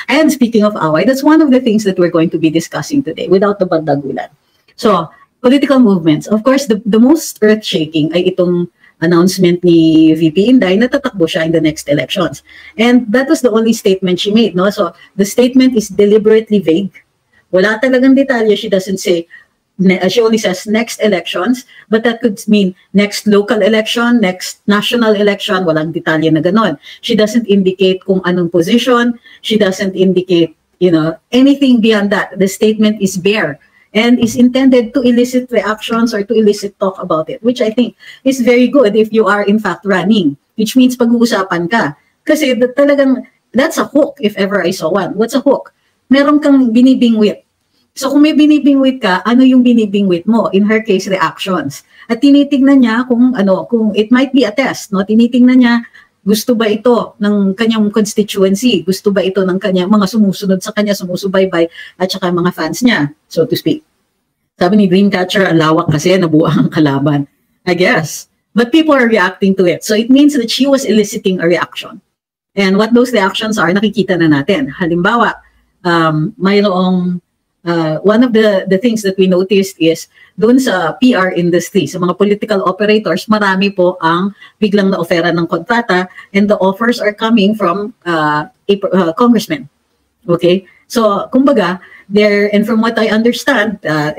And speaking of away, that's one of the things that we're going to be discussing today without the Bandagulan. So, political movements. Of course, the most earth-shaking ay itong announcement ni VP Inday na tatakbo siya in the next elections. And that was the only statement she made. No? So, the statement is deliberately vague. Wala talagang detalye. She doesn't say, she only says next elections, but that could mean next local election, next national election, walang detalye na ganon. She doesn't indicate kung anong position, she doesn't indicate, anything beyond that. The statement is bare and is intended to elicit reactions or to elicit talk about it, which I think is very good if you are in fact running, which means pag-uusapan ka. Kasi talagang, that's a hook if ever I saw one. What's a hook? Meron kang binibingwit. So kung may binibingwit ka, ano yung binibingwit mo? In her case, reactions. At tinitingnan niya kung it might be a test, no? Tinitingnan niya, gusto ba ito ng kanyang constituency? Gusto ba ito ng kanyang mga sumusunod sa kanya, sumusubaybay, at saka mga fans niya, so to speak. Sabi ni Dreamcatcher, ang lawak kasi, nabuang ang kalaban. I guess. But people are reacting to it. So it means that she was eliciting a reaction. And what those reactions are, nakikita na natin. Halimbawa, mayroong one of the things that we noticed is doon sa PR industry, sa mga political operators, marami po ang biglang na-offera ng kontrata and the offers are coming from congressmen. Okay? So, kumbaga, and from what I understand,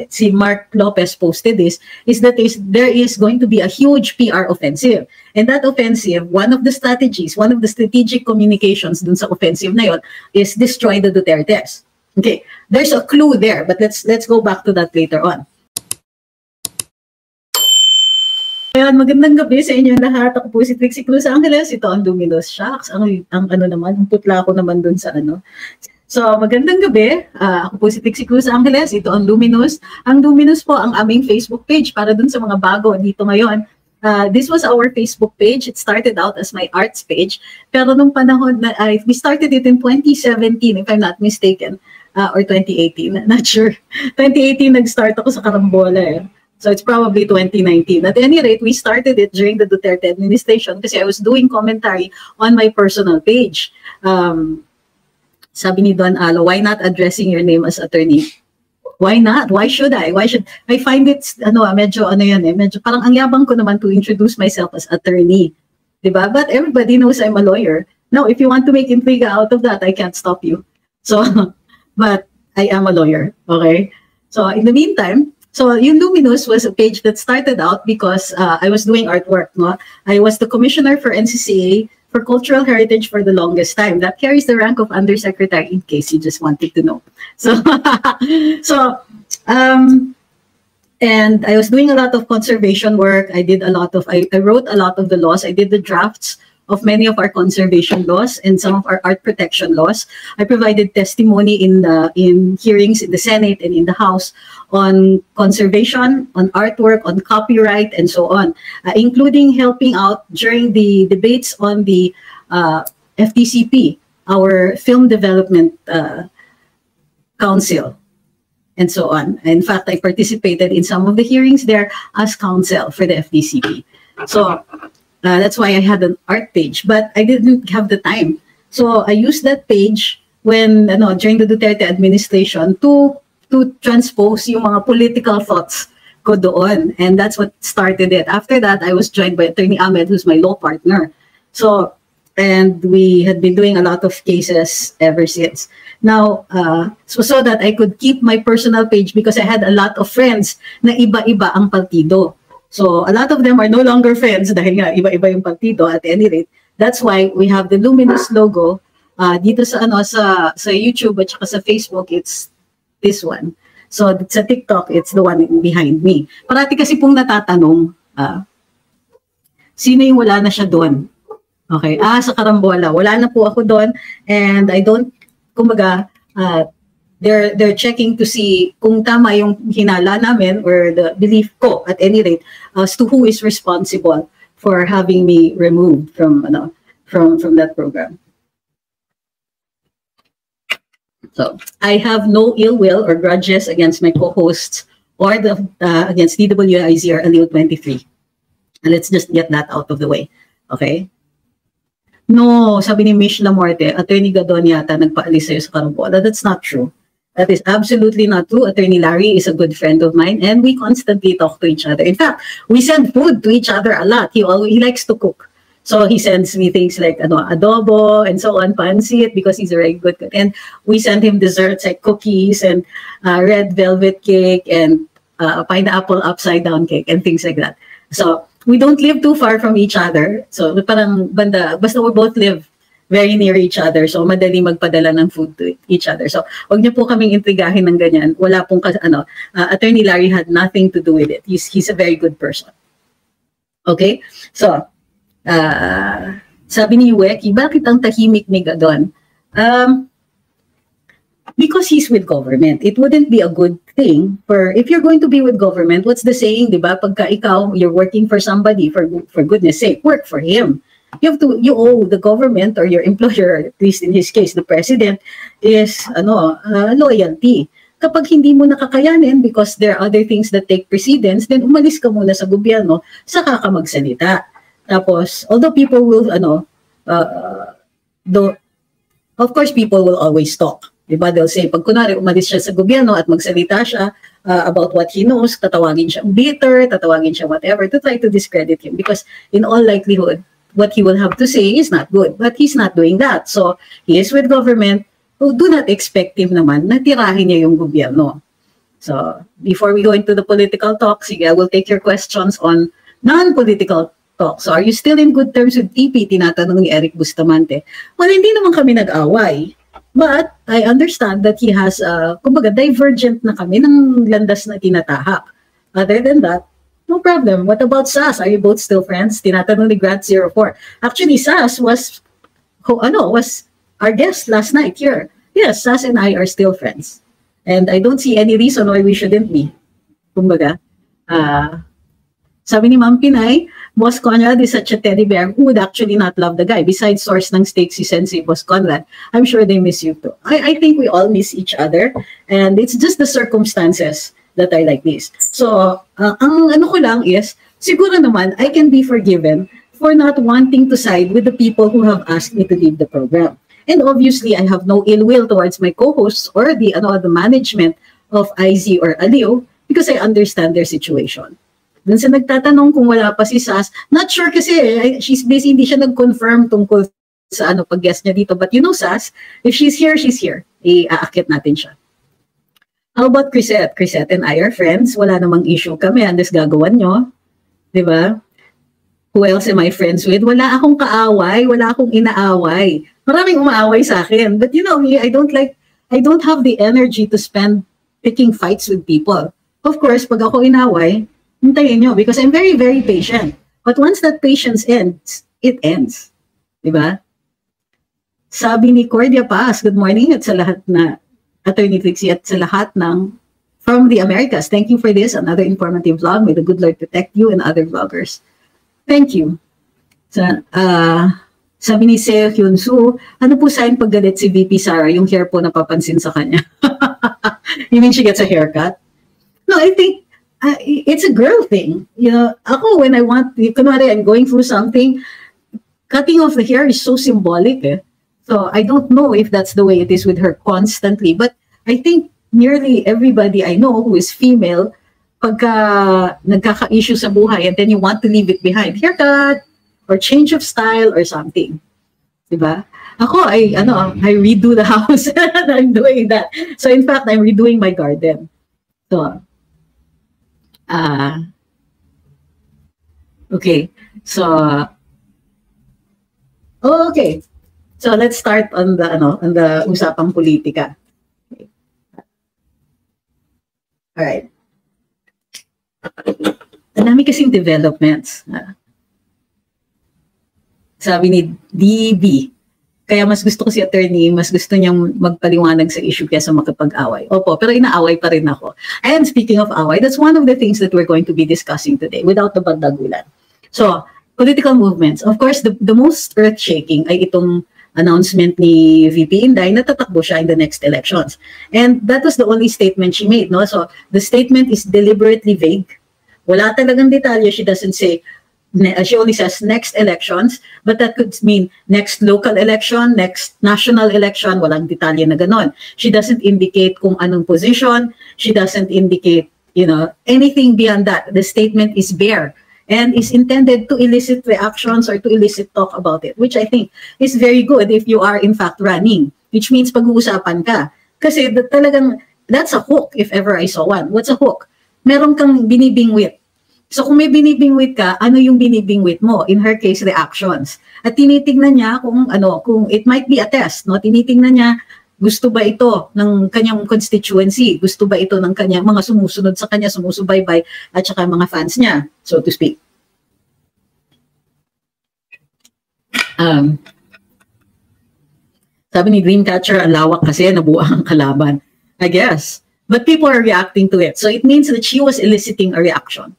si Mark Lopez posted this, is that there is going to be a huge PR offensive. And that offensive, one of the strategic communications dun sa offensive na yun is destroy the Dutertes. Okay, there's a clue there, but let's go back to that later on. Ayan, magandang gabi sa inyo lahat. Ako po si Trixie Cruz Angeles. Ito ang Luminous. Shucks, ang putla ko naman dun sa So, magandang gabi. Ako po si Trixie Cruz Angeles. Ito ang Luminous. Ang Luminous po ang aming Facebook page para dun sa mga bago dito ngayon. This was our Facebook page. It started out as my arts page. Pero nung panahon na, we started it in 2017, if I'm not mistaken. Or 2018, not sure. 2018, nag-start ako sa Karambola eh. So it's probably 2019. At any rate, we started it during the Duterte administration kasi I was doing commentary on my personal page. Sabi ni Don Alo, why not addressing your name as attorney? Why not? Why should I? I find it, medyo parang ang yabang ko naman to introduce myself as attorney. Diba? But everybody knows I'm a lawyer. Now, if you want to make intriga out of that, I can't stop you. So, but I am a lawyer, okay? So in the meantime, yung Luminous was a page that started out because I was doing artwork, no? I was the commissioner for NCCA for Cultural Heritage for the longest time. That carries the rank of undersecretary in case you just wanted to know. So, and I was doing a lot of conservation work. I wrote a lot of the laws. I did the drafts of many of our conservation laws and some of our art protection laws. I provided testimony in hearings in the Senate and in the House on conservation, on artwork, on copyright, and so on, including helping out during the debates on the FDCP, our Film Development Council, and so on. In fact, I participated in some of the hearings there as counsel for the FDCP. So, that's why I had an art page, but I didn't have the time. So I used that page when, during the Duterte administration to transpose yung mga political thoughts ko doon. And that's what started it. After that, I was joined by Attorney Ahmed, who's my law partner. So, and we had been doing a lot of cases ever since. Now, so that I could keep my personal page because I had a lot of friends na iba-iba ang partido. So a lot of them are no longer friends dahil nga iba-iba yung partido. At any rate, that's why we have the Luminous logo dito sa YouTube at saka sa Facebook. It's this one. So sa TikTok, it's the one behind me. Parati kasi pong natatanong, sino yung wala na siya doon? Okay, sa Karambola, wala na po ako doon, and I don't, kumbaga, they're checking to see kung tama yung hinala namin or the belief ko at any rate as to who is responsible for having me removed from that program. So I have no ill will or grudges against my co-hosts or against DWIZ or Aliw 23. And let's just get that out of the way. Okay? No, sabi ni Mish Lamorte, Attorney Gadon yata nagpaalis sa'yo sa Karambola. That's not true. That is absolutely not true. Attorney Larry is a good friend of mine and we constantly talk to each other. In fact, we send food to each other a lot. He likes to cook. So he sends me things like adobo and so on, pancit, because he's a very good cook. And we send him desserts like cookies and red velvet cake and pineapple upside down cake and things like that. So we don't live too far from each other. So parang basta we both live very near each other. So madali magpadala ng food to each other. So wag niyo po kaming intrigahin ng ganyan. Wala pong Attorney Larry had nothing to do with it. He's a very good person. Okay? So sabi ni Weki, bakit ang tahimik ni Gadon? Because he's with government. It wouldn't be a good thing for, if you're going to be with government, what's the saying, di ba? Pagka ikaw, you're working for somebody, for goodness sake, work for him. You owe the government or your employer, at least in his case, the president, is loyalty. Kapag hindi mo nakakayanin because there are other things that take precedence, then umalis ka muna sa gobyerno, saka ka magsalita. Tapos, although people will, of course, people will always talk. Diba? They'll say, pag kunwari umalis siya sa gobyerno at magsalita siya about what he knows, tatawagin siya bitter, tatawagin siya whatever, to try to discredit him. Because in all likelihood, what he will have to say is not good. But he's not doing that. So, he is with government. So, do not expect him naman na tirahin niya yung gobyerno. So, before we go into the political talk, sige, I will take your questions on non-political talk. So, are you still in good terms with TP? Tinatanong ni Eric Bustamante. Well, hindi naman kami nag-away. But I understand that he has, kumbaga, divergent na kami ng landas na tinatahak. Other than that, no problem. What about SAS? Are you both still friends? Tinatanong ni Grant04. Actually, SAS was our guest last night here. Yes, SAS and I are still friends. And I don't see any reason why we shouldn't be. Kumbaga, sabi ni Ma'am Pinay, Boss Conrad is such a teddy bear who would actually not love the guy. Besides source ng steak si Sensei Boss Conrad, I'm sure they miss you too. I think we all miss each other. And it's just the circumstances that are like this. So, ang ano ko lang is, siguro naman, I can be forgiven for not wanting to side with the people who have asked me to leave the program. And obviously, I have no ill will towards my co-hosts or the management of IZ or Aliw because I understand their situation. Dun sa nagtatanong kung wala pa si SAS, not sure kasi she's busy, hindi siya nag-confirm tungkol sa pag-guest niya dito. But you know SAS, if she's here, she's here. Iaakit natin siya. How about Crisette? Crisette and I are friends. Wala namang issue kami unless gagawan nyo. Diba? Who else am I friends with? Wala akong kaaway, wala akong inaaway. Maraming umaaway sa akin. But you know me, I don't have the energy to spend picking fights with people. Of course, pag ako inaway, hintayin nyo because I'm very, very patient. But once that patience ends, it ends. Diba? Sabi ni Cordia Paz, good morning at sa lahat na Attorney Trixie at sa lahat ng from the Americas. Thank you for this, another informative vlog. May the good Lord protect you and other vloggers. Thank you. Sabi ni Seo Hyun Soo, ano po sa'yo paggalit si VP Sara, yung hair po napapansin sa kanya? You mean she gets a haircut? No, I think it's a girl thing. You know, ako when I want, kunwari I'm going through something, cutting off the hair is so symbolic. So I don't know if that's the way it is with her constantly. But I think nearly everybody I know who is female, pagka nagkaka-issue sa buhay and then you want to leave it behind, haircut or change of style or something. Diba? Ako, I redo the house and I'm doing that. So in fact, I'm redoing my garden. So, okay. So, okay. So let's start on the usapang politika. Okay. All right. Ang dami kasing developments. Sabi ni DB, kaya mas gusto ko si attorney, mas gusto niyang magpaliwanag sa issue kaysa makipag-away. Opo, pero inaaway pa rin ako. And speaking of away, that's one of the things that we're going to be discussing today without the bandagulan. So, political movements. Of course, the most earth-shaking ay itong announcement ni VP Inday na tatakbo siya in the next elections. And that was the only statement she made. No? So, the statement is deliberately vague. Wala talagang detalye. She doesn't say, She only says next elections, but that could mean next local election, next national election, walang detalye na ganon. She doesn't indicate kung anong position, she doesn't indicate, anything beyond that. The statement is bare and is intended to elicit reactions or to elicit talk about it, which I think is very good if you are in fact running, which means pag-uusapan ka. Kasi talagang, that's a hook if ever I saw one. What's a hook? Meron kang binibingwit. So kung may binibingwit ka, ano yung binibingwit mo? In her case, reactions. At tinitingnan niya kung it might be a test, no? Tinitingnan niya, gusto ba ito ng kanyang constituency? Gusto ba ito ng kanyang mga sumusunod sa kanya, sumusubaybay, at saka mga fans niya, so to speak. Sabi ni Dreamcatcher, ang lawak kasi, nabuang ang kalaban. I guess. But people are reacting to it. So it means that she was eliciting a reaction.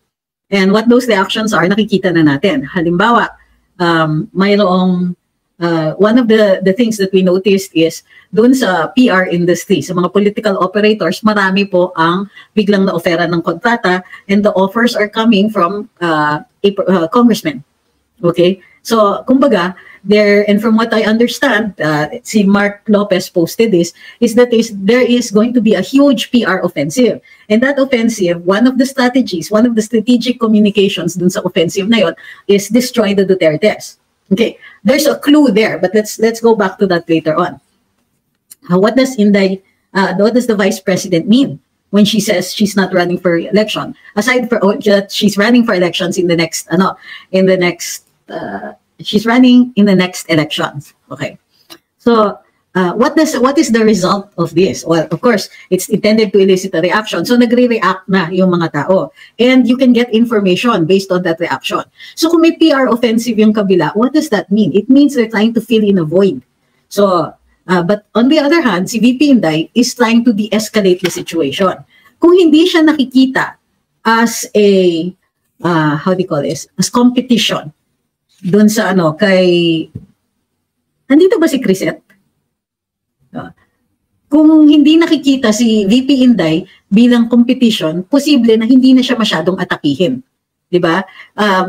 And what those reactions are, nakikita na natin. Halimbawa, mayroong, one of the things that we noticed is, doon sa PR industry, sa mga political operators, marami po ang biglang na-offera ng kontrata, and the offers are coming from congressmen. Okay? So, kumbaga, and from what I understand, si Mark Lopez posted this, is that there is going to be a huge PR offensive. And that offensive, one of the strategies, one of the strategic communications dun sa offensive na yun, is destroy the Dutertes. Okay, there's a clue there, but let's go back to that later on. What does the Vice President mean when she says she's not running for election? Aside from she's running for elections she's running in the next elections. Okay. So, what is the result of this? Well, of course, it's intended to elicit a reaction. So, nagre-react na yung mga tao. And you can get information based on that reaction. So, kung may PR offensive yung kabila, what does that mean? It means they're trying to fill in a void. So, but on the other hand, si VP Inday is trying to de-escalate the situation. Kung hindi siya nakikita as a, how do you call this? As competition, doon sa nandito ba si Crisette? Kung hindi nakikita si VP Inday bilang competition, posible na hindi na siya masyadong atakihin. Diba?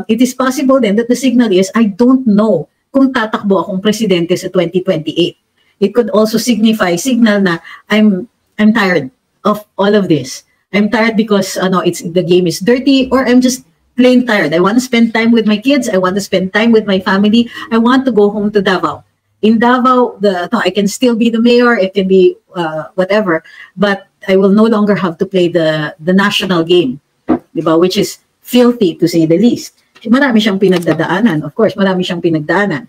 It is possible then that the signal is, I don't know kung tatakbo akong presidente sa 2028. It could also signal na I'm tired of all of this. I'm tired because the game is dirty, or I'm just plain tired. I want to spend time with my kids. I want to spend time with my family. I want to go home to Davao. In Davao, I can still be the mayor. It can be whatever, but I will no longer have to play the national game, diba? Which is filthy to say the least. Marami siyang pinagdadaanan. Of course, marami siyang pinagdaanan.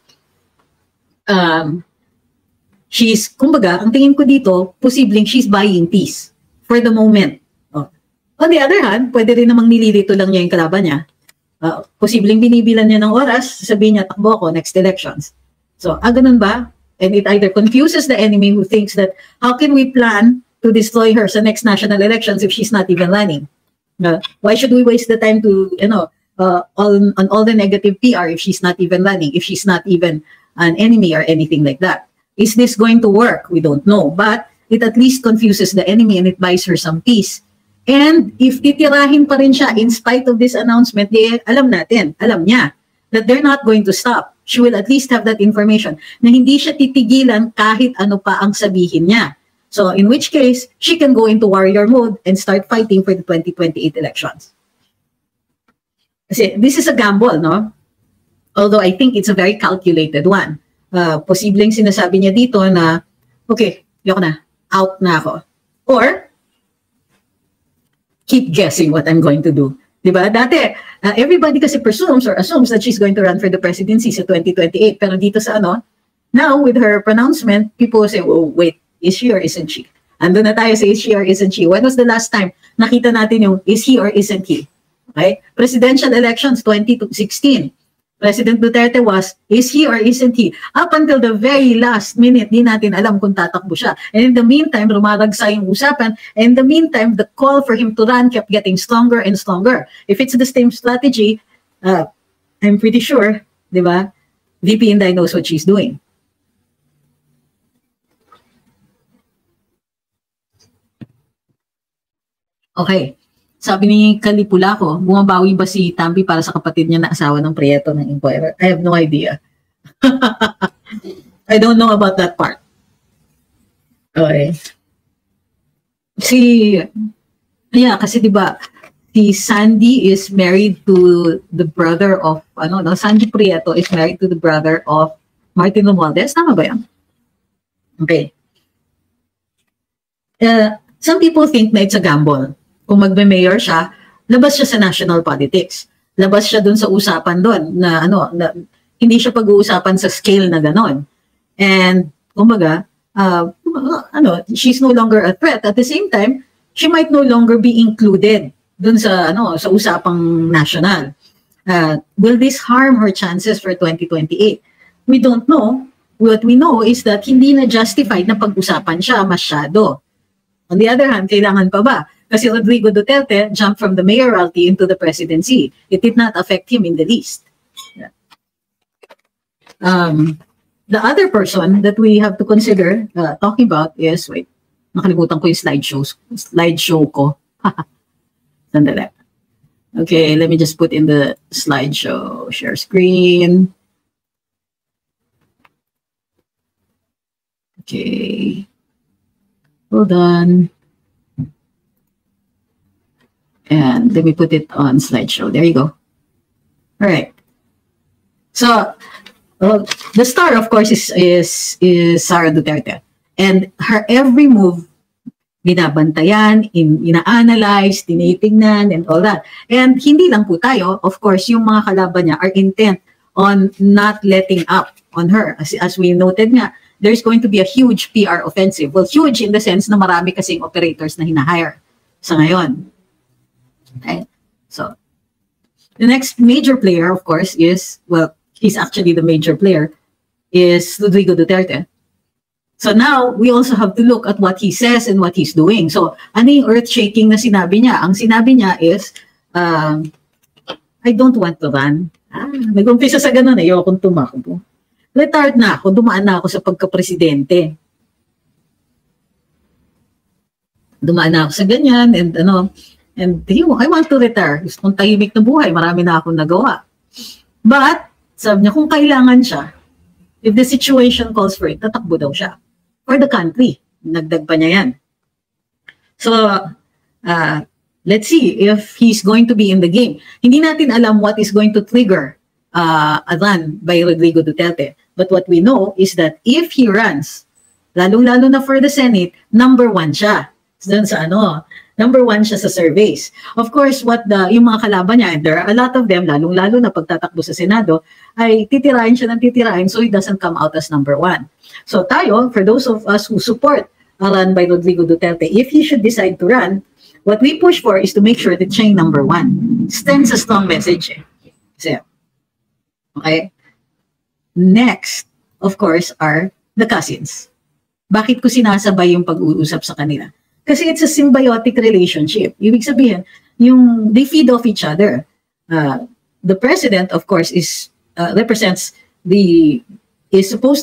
Kumbaga, ang tingin ko dito, posibleng she's buying peace for the moment. On the other hand, pwede rin namang nililito lang niya yung kalaban niya. Posibleng binibilan niya ng oras, sabihin niya, takbo ako next elections. So, ganun ba? And it either confuses the enemy who thinks that, how can we plan to destroy her sa next national elections if she's not even running? Why should we waste the time to, on all the negative PR if she's not even running, if she's not even an enemy or anything like that? Is this going to work? We don't know. But it at least confuses the enemy and it buys her some peace. And if titirahin pa rin siya in spite of this announcement, alam niya that they're not going to stop. She will at least have that information na hindi siya titigilan kahit ano pa ang sabihin niya. So in which case, she can go into warrior mode and start fighting for the 2028 elections. Kasi this is a gamble, no? Although I think it's a very calculated one. Posibleng sinasabi niya dito na, okay, yoko na, out na ako. Or, keep guessing what I'm going to do. Diba? Dati, everybody kasi presumes or assumes that she's going to run for the presidency sa 2028. Pero dito sa now with her pronouncement, people say, oh, wait, is she or isn't she? Ando na tayo sa is she or isn't she? When was the last time nakita natin yung is he or isn't he? Okay? Presidential elections 2016. President Duterte was, is he or isn't he? Up until the very last minute, di natin alam kung tatakbo siya. And in the meantime, rumaragsa yung usapan. And in the meantime, the call for him to run kept getting stronger and stronger. If it's the same strategy, I'm pretty sure, di ba, VP Inday knows what she's doing. Okay. Sabi ni Kalipulaco, bumabawi ba si Tampi para sa kapatid niya na asawa ng Prieto ng Inquirer? I have no idea. I don't know about that part. Okay. Kasi diba, si Sandy is married to the brother of, Sandy Prieto is married to the brother of Martin Romualdez. Tama ba yan? Okay. Some people think na it's a gamble. Kung magbe-mayor siya, labas siya sa national politics. Labas siya dun sa usapan dun na hindi siya pag-uusapan sa scale na ganon. And kumbaga, she's no longer a threat. At the same time, she might no longer be included dun sa sa usapang national. Will this harm her chances for 2028? We don't know. What we know is that hindi na justified na pag-usapan siya masyado. On the other hand, kailangan pa ba? Kasi Rodrigo Duterte jumped from the mayoralty into the presidency. It did not affect him in the least. Yeah. The other person that we have to consider talking about is, wait, nakalimutan ko yung slideshow ko. Sandali. Okay, let me just put in the slideshow. Share screen. Okay. Hold on. And let me put it on slideshow. There you go. All right. So the star, of course, is Sara Duterte, and her every move binabantayan, ina-analyze, tinitingnan, and all that. And hindi lang po tayo, of course, yung mga kalaban niya are intent on not letting up on her. As we noted nga, there's going to be a huge PR offensive. Well, huge in the sense na marami kasing operators na hinahire sa ngayon. Okay. So, the next major player, of course, is, well, he's actually the major player, is Rodrigo Duterte. So now, we also have to look at what he says and what he's doing. So, ano yung earth-shaking na sinabi niya? Ang sinabi niya is, I don't want to run. Nag-umpisa sa ganun, ayokong tumakbo. Retired na ako, dumaan na ako sa pagka-presidente. Dumaan na ako sa ganyan, and I want to retire. Gusto kong tahimik na buhay, marami na akong nagawa. But, sabi niya, kung kailangan siya, if the situation calls for it, tatakbo daw siya. For the country. Nagdag pa niya yan. So, let's see if he's going to be in the game. Hindi natin alam what is going to trigger a run by Rodrigo Duterte. But what we know is that if he runs, lalong-lalo na for the Senate, number 1 siya. Doon sa number 1 siya sa surveys. Of course, yung mga kalaban niya, and there are a lot of them, lalong-lalo na pagtatakbo sa Senado, ay titirahin siya ng titirahin so he doesn't come out as number 1. So tayo, for those of us who support a run by Rodrigo Duterte, if he should decide to run, what we push for is to make sure that siya yung number 1. Sends a strong message. So, okay? Next, of course, are the cousins. Bakit ko sinasabay yung pag-uusap sa kanila? Kasi it's a symbiotic relationship. Ibig sabihin, they feed off each other. The president, of course, is supposed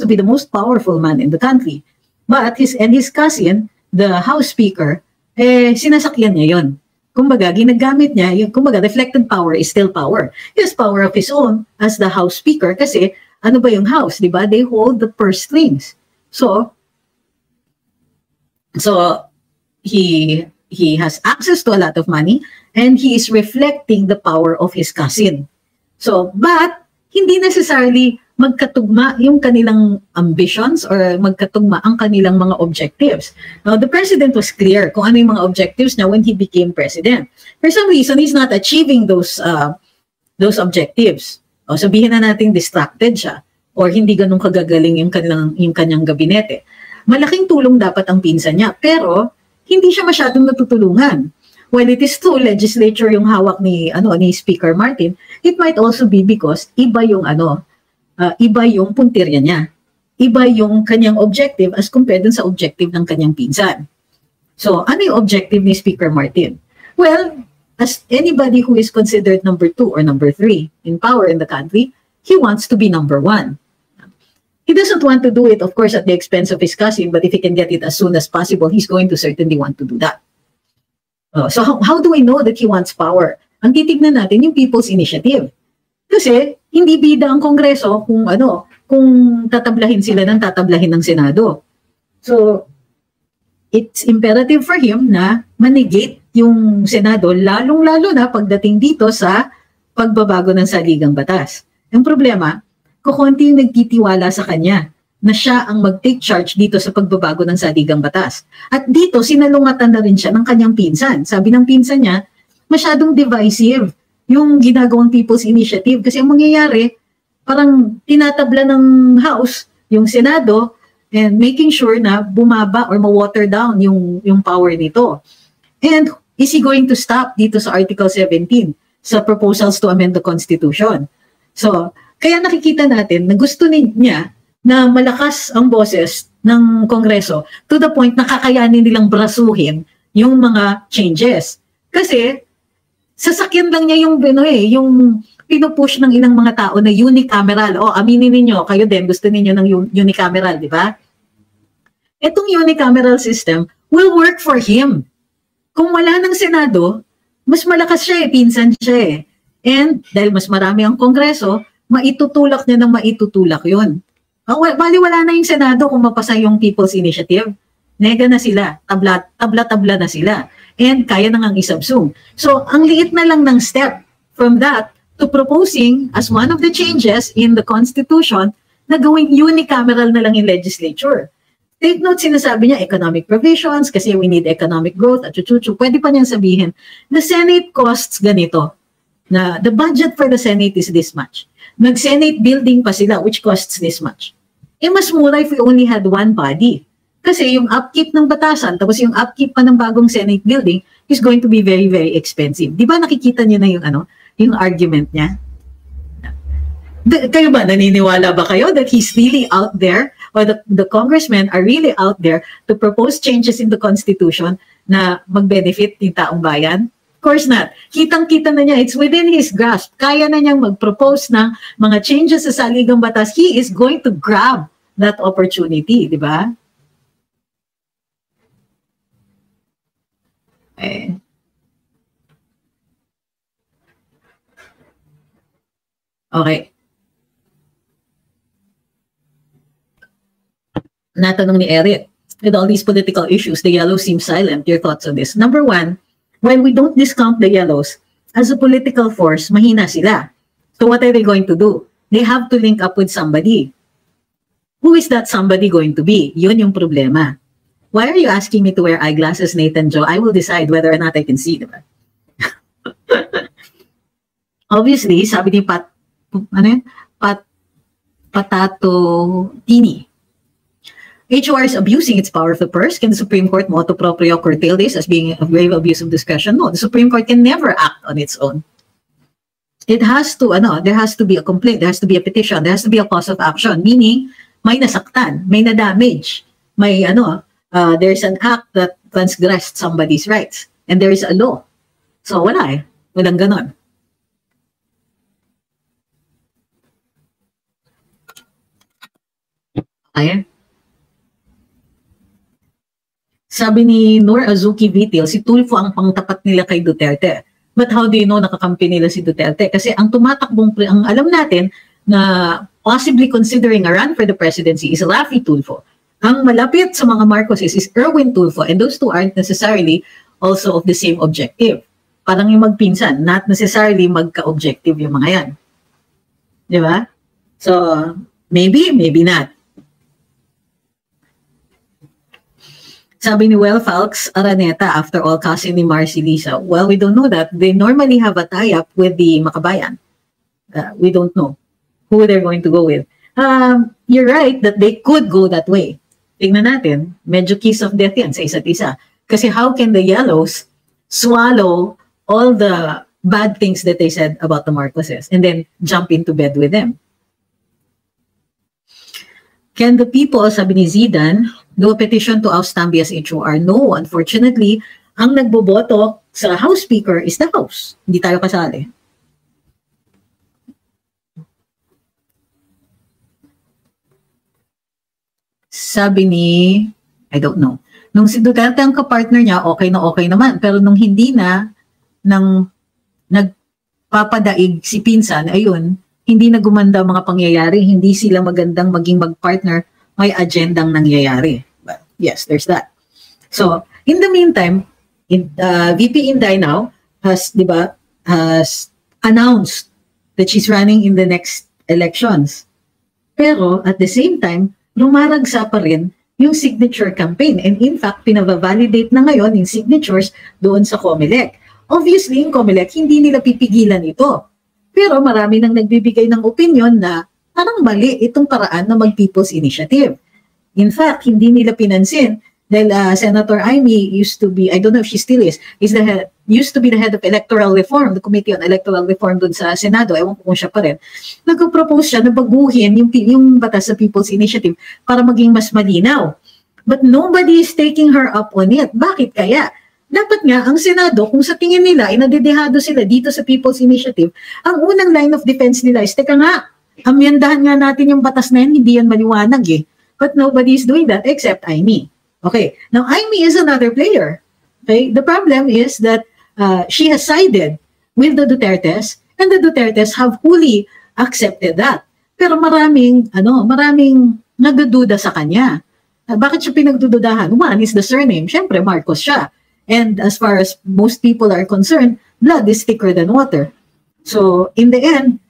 to be the most powerful man in the country. But his cousin, the House Speaker, sinasakyan niya yun. Kumbaga, ginagamit niya, reflected power is still power. He has power of his own as the House Speaker kasi ano ba yung House, di ba? They hold the purse strings. So he has access to a lot of money and he is reflecting the power of his cousin. So, but hindi necessarily magkatugma yung kanilang ambitions or magkatugma ang kanilang mga objectives. Now, the president was clear kung ano yung mga objectives niya when he became president. For some reason, he's not achieving those objectives. O sabihin na natin distracted siya or hindi ganun kagagaling yung kanyang gabinete. Malaking tulong dapat ang pinsan niya, pero hindi siya masyadong natutulungan. While it is true, legislature yung hawak ni Speaker Martin, it might also be because iba yung puntirya niya. Iba yung kanyang objective as compared dun sa objective ng kanyang pinsan. So, ano yung objective ni Speaker Martin? Well, as anybody who is considered number 2 or number 3 in power in the country, he wants to be number 1. He doesn't want to do it, of course, at the expense of his cousin, but if he can get it as soon as possible, he's going to certainly want to do that. So how do we know that he wants power? Ang titignan natin yung People's Initiative. Kasi hindi bida ang Kongreso kung tatablahin sila ng tatablahin ng Senado. So it's imperative for him na manegate yung Senado, lalong-lalo na pagdating dito sa pagbabago ng saligang batas. Ang problema, kukunti yung nagtitiwala sa kanya na siya ang mag-take charge dito sa pagbabago ng saligang batas. At dito, sinalungatan na rin siya ng kanyang pinsan. Sabi ng pinsan niya, masyadong divisive yung ginagawang People's Initiative. Kasi ang mangyayari, parang tinatabla ng House, yung Senado, and making sure na bumaba or ma-water down yung power nito. And is he going to stop dito sa Article 17 sa proposals to amend the Constitution? So, kaya nakikita natin na gusto niya na malakas ang boses ng Kongreso to the point na kakayanin nilang brasuhin yung mga changes. Kasi, sasakyan lang niya yung pinupush ng ilang mga tao na unicameral. O, aminin ninyo, kayo din, gusto ninyo ng unicameral, di ba? Itong unicameral system will work for him. Kung wala ng Senado, mas malakas siya pinsan siya And dahil mas marami ang Kongreso, maitutulak niya ng maitutulak yun. Bali wala na yung Senado kung mapasa yung People's Initiative. Nega na sila, tabla-tabla na sila. And kaya na ngang isubsum. So, ang liit na lang ng step from that to proposing as one of the changes in the Constitution na gawing unicameral na lang yung legislature. Take note, sinasabi niya economic provisions kasi we need economic growth at chuchuchu. Pwede pa niyang sabihin, the Senate costs ganito. Na the budget for the Senate is this much. Nag-Senate building pa sila which costs this much. Mas mura if we only had one body. Kasi yung upkeep ng batasan tapos yung upkeep pa ng bagong Senate building is going to be very, very expensive. Di ba nakikita niyo na yung argument niya? Kayo ba, naniniwala ba kayo that he's really out there or the congressmen are really out there to propose changes in the Constitution na mag-benefit yung taong bayan? Of course not. Kitang-kita na niya, it's within his grasp. Kaya na niyang mag-propose ng mga changes sa saligang batas. He is going to grab that opportunity, di ba? Okay. Natanong ni Eric, with all these political issues, the yellows seem silent. Your thoughts on this? Number one, while we don't discount the yellows, as a political force, mahina sila. So what are they going to do? They have to link up with somebody. Who is that somebody going to be? Yun yung problema. Why are you asking me to wear eyeglasses, Nathan Joe? I will decide whether or not I can see, diba? Obviously, sabi ni Patato Tini, HOR is abusing its power of the purse. Can the Supreme Court motu proprio curtail this as being a grave abuse of discretion? No, the Supreme Court can never act on its own. It has to, there has to be a complaint, there has to be a petition, there has to be a cause of action, meaning may nasaktan, may na-damage, may there's an act that transgressed somebody's rights, and there is a law. So wala walang ganon. Ayan. Sabi ni Nor Azuki Vitil, si Tulfo ang pangtapat nila kay Duterte. But how do you know nakakampi nila si Duterte? Kasi ang ang alam natin na possibly considering a run for the presidency is Raffy Tulfo. Ang malapit sa mga Marcoses is Erwin Tulfo, and those two aren't necessarily also of the same objective. Parang yung magpinsan, not necessarily magka-objective yung mga yan. Di ba? So, maybe, maybe not. Sabi ni Falks Araneta, after all, kasi ni Marcy Lisa. Well, we don't know that. They normally have a tie-up with the Makabayan. We don't know who they're going to go with. You're right that they could go that way. Tingnan natin, medyo kiss of death yan sa isa't isa. Kasi how can the yellows swallow all the bad things that they said about the Marcoses and then jump into bed with them? Can the people, sabi ni Zidan, do a petition to oust Tambi as HOR? No, unfortunately, ang nagboboto sa House Speaker is the House. Hindi tayo kasali. Sabi ni, I don't know, Nung si Duterte ang kapartner niya, okay naman. Pero nung hindi na, nang nagpapadaig si pinsan, ayun, hindi na gumanda mga pangyayari, hindi sila magandang maging magpartner, may agendang nangyayari. But yes, there's that. So, in the meantime, VP Inday now has, di ba, has announced that she's running in the next elections. Pero at the same time, lumaragsa pa rin yung signature campaign. And in fact, pinava-validate na ngayon yung signatures doon sa COMELEC. Obviously, yung COMELEC, hindi nila pipigilan ito. Pero marami nang nagbibigay ng opinion na parang mali itong paraan na mag-People's Initiative. In fact, hindi nila pinansin dahil Senator Amy used to be, I don't know if she still is used to be the head of Electoral Reform, the Committee on Electoral Reform doon sa Senado, ewan ko kung siya pa rin. Nag-propose siya na baguhin yung batas sa People's Initiative para maging mas malinaw. But nobody is taking her up on it. Bakit kaya? Dapat nga, ang Senado, kung sa tingin nila, inadedehado sila dito sa People's Initiative, ang unang line of defense nila is, teka nga, amyandahan nga natin yung batas na yan, hindi yan maliwanag eh. But nobody is doing that except Amy. Okay, now Amy is another player. Okay, the problem is that she has sided with the Dutertes, and the Dutertes have fully accepted that. Pero maraming nagdududa sa kanya. Bakit siya pinagdududahan? One is the surname. Siyempre, Marcos siya. And as far as most people are concerned, blood is thicker than water. So in the end,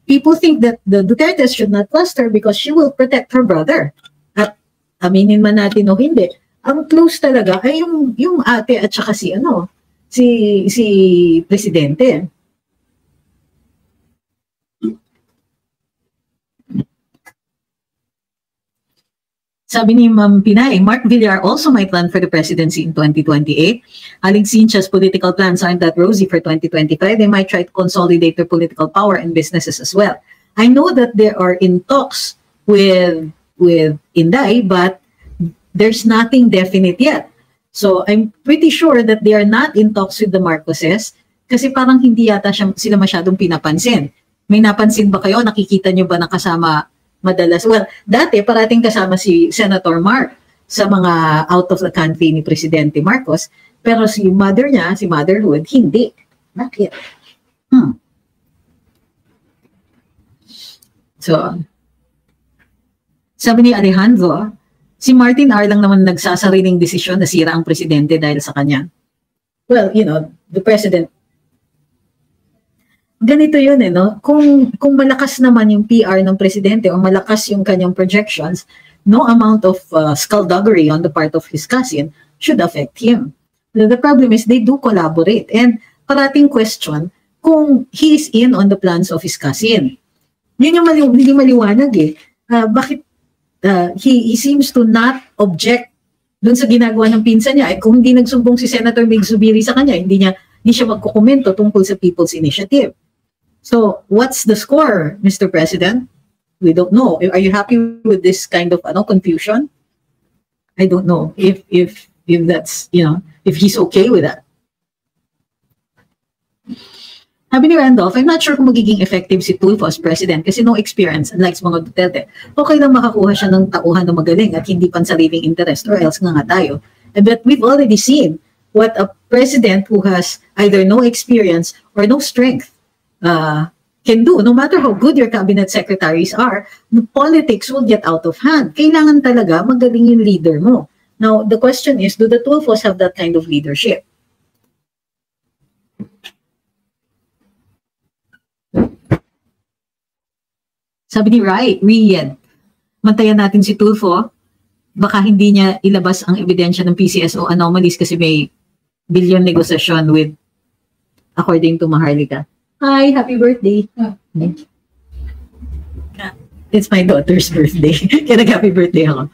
people think that the Dutertes should not trust her because she will protect her brother. At aminin man natin o hindi, ang close talaga ay yung ate at saka si presidente. Sabi ni Ma'am Pinay, Mark Villar also might run for the presidency in 2028. Aling Cincia's political plans aren't that rosy for 2025. They might try to consolidate their political power and businesses as well. I know that they are in talks with Inday, but there's nothing definite yet. So I'm pretty sure that they are not in talks with the Marcoses kasi parang hindi yata sila masyadong pinapansin. May napansin ba kayo? Nakikita nyo ba nakasama madalas? Well, dati parating kasama si Senator Mark sa mga out of the country ni Presidente Marcos, pero si mother niya, si motherhood, hindi. Bakit? So, sabi ni Alejandro, si Martin R. lang naman nagsasariling desisyon na sira ang presidente dahil sa kanya. Well, you know, the president, ganito yun no? Kung malakas naman yung PR ng presidente o malakas yung kanyang projections, no amount of skullduggery on the part of his cousin should affect him. The problem is they do collaborate. And parating question, kung he's in on the plans of his cousin. Yun yung hindi maliwanag eh. Bakit he seems to not object dun sa ginagawa ng pinsan niya. Kung hindi nagsumbong si Senator Mig Zubiri sa kanya, hindi siya magkukomento tungkol sa People's Initiative. So, what's the score, Mr. President? We don't know. Are you happy with this kind of confusion? I don't know if that's, if he's okay with that. Sabi ni Randolph, I'm not sure kung magiging effective si Tulfo as president kasi no experience, unlike mga Duterte. Okay lang makakuha siya ng tauhan na magaling at hindi pansariling interest or else nga tayo. But we've already seen what a president who has either no experience or no strength can do. No matter how good your cabinet secretaries are, the politics will get out of hand. Kailangan talaga magaling yung leader mo. Now, the question is, do the Tulfos have that kind of leadership? Sabi ni Riyad, mantayan natin si Tulfo, baka hindi niya ilabas ang ebidensya ng PCSO anomalies kasi may billion negosasyon with, according to Maharlika. Hi, happy birthday. It's my daughter's birthday. Kaya nag-happy birthday ako.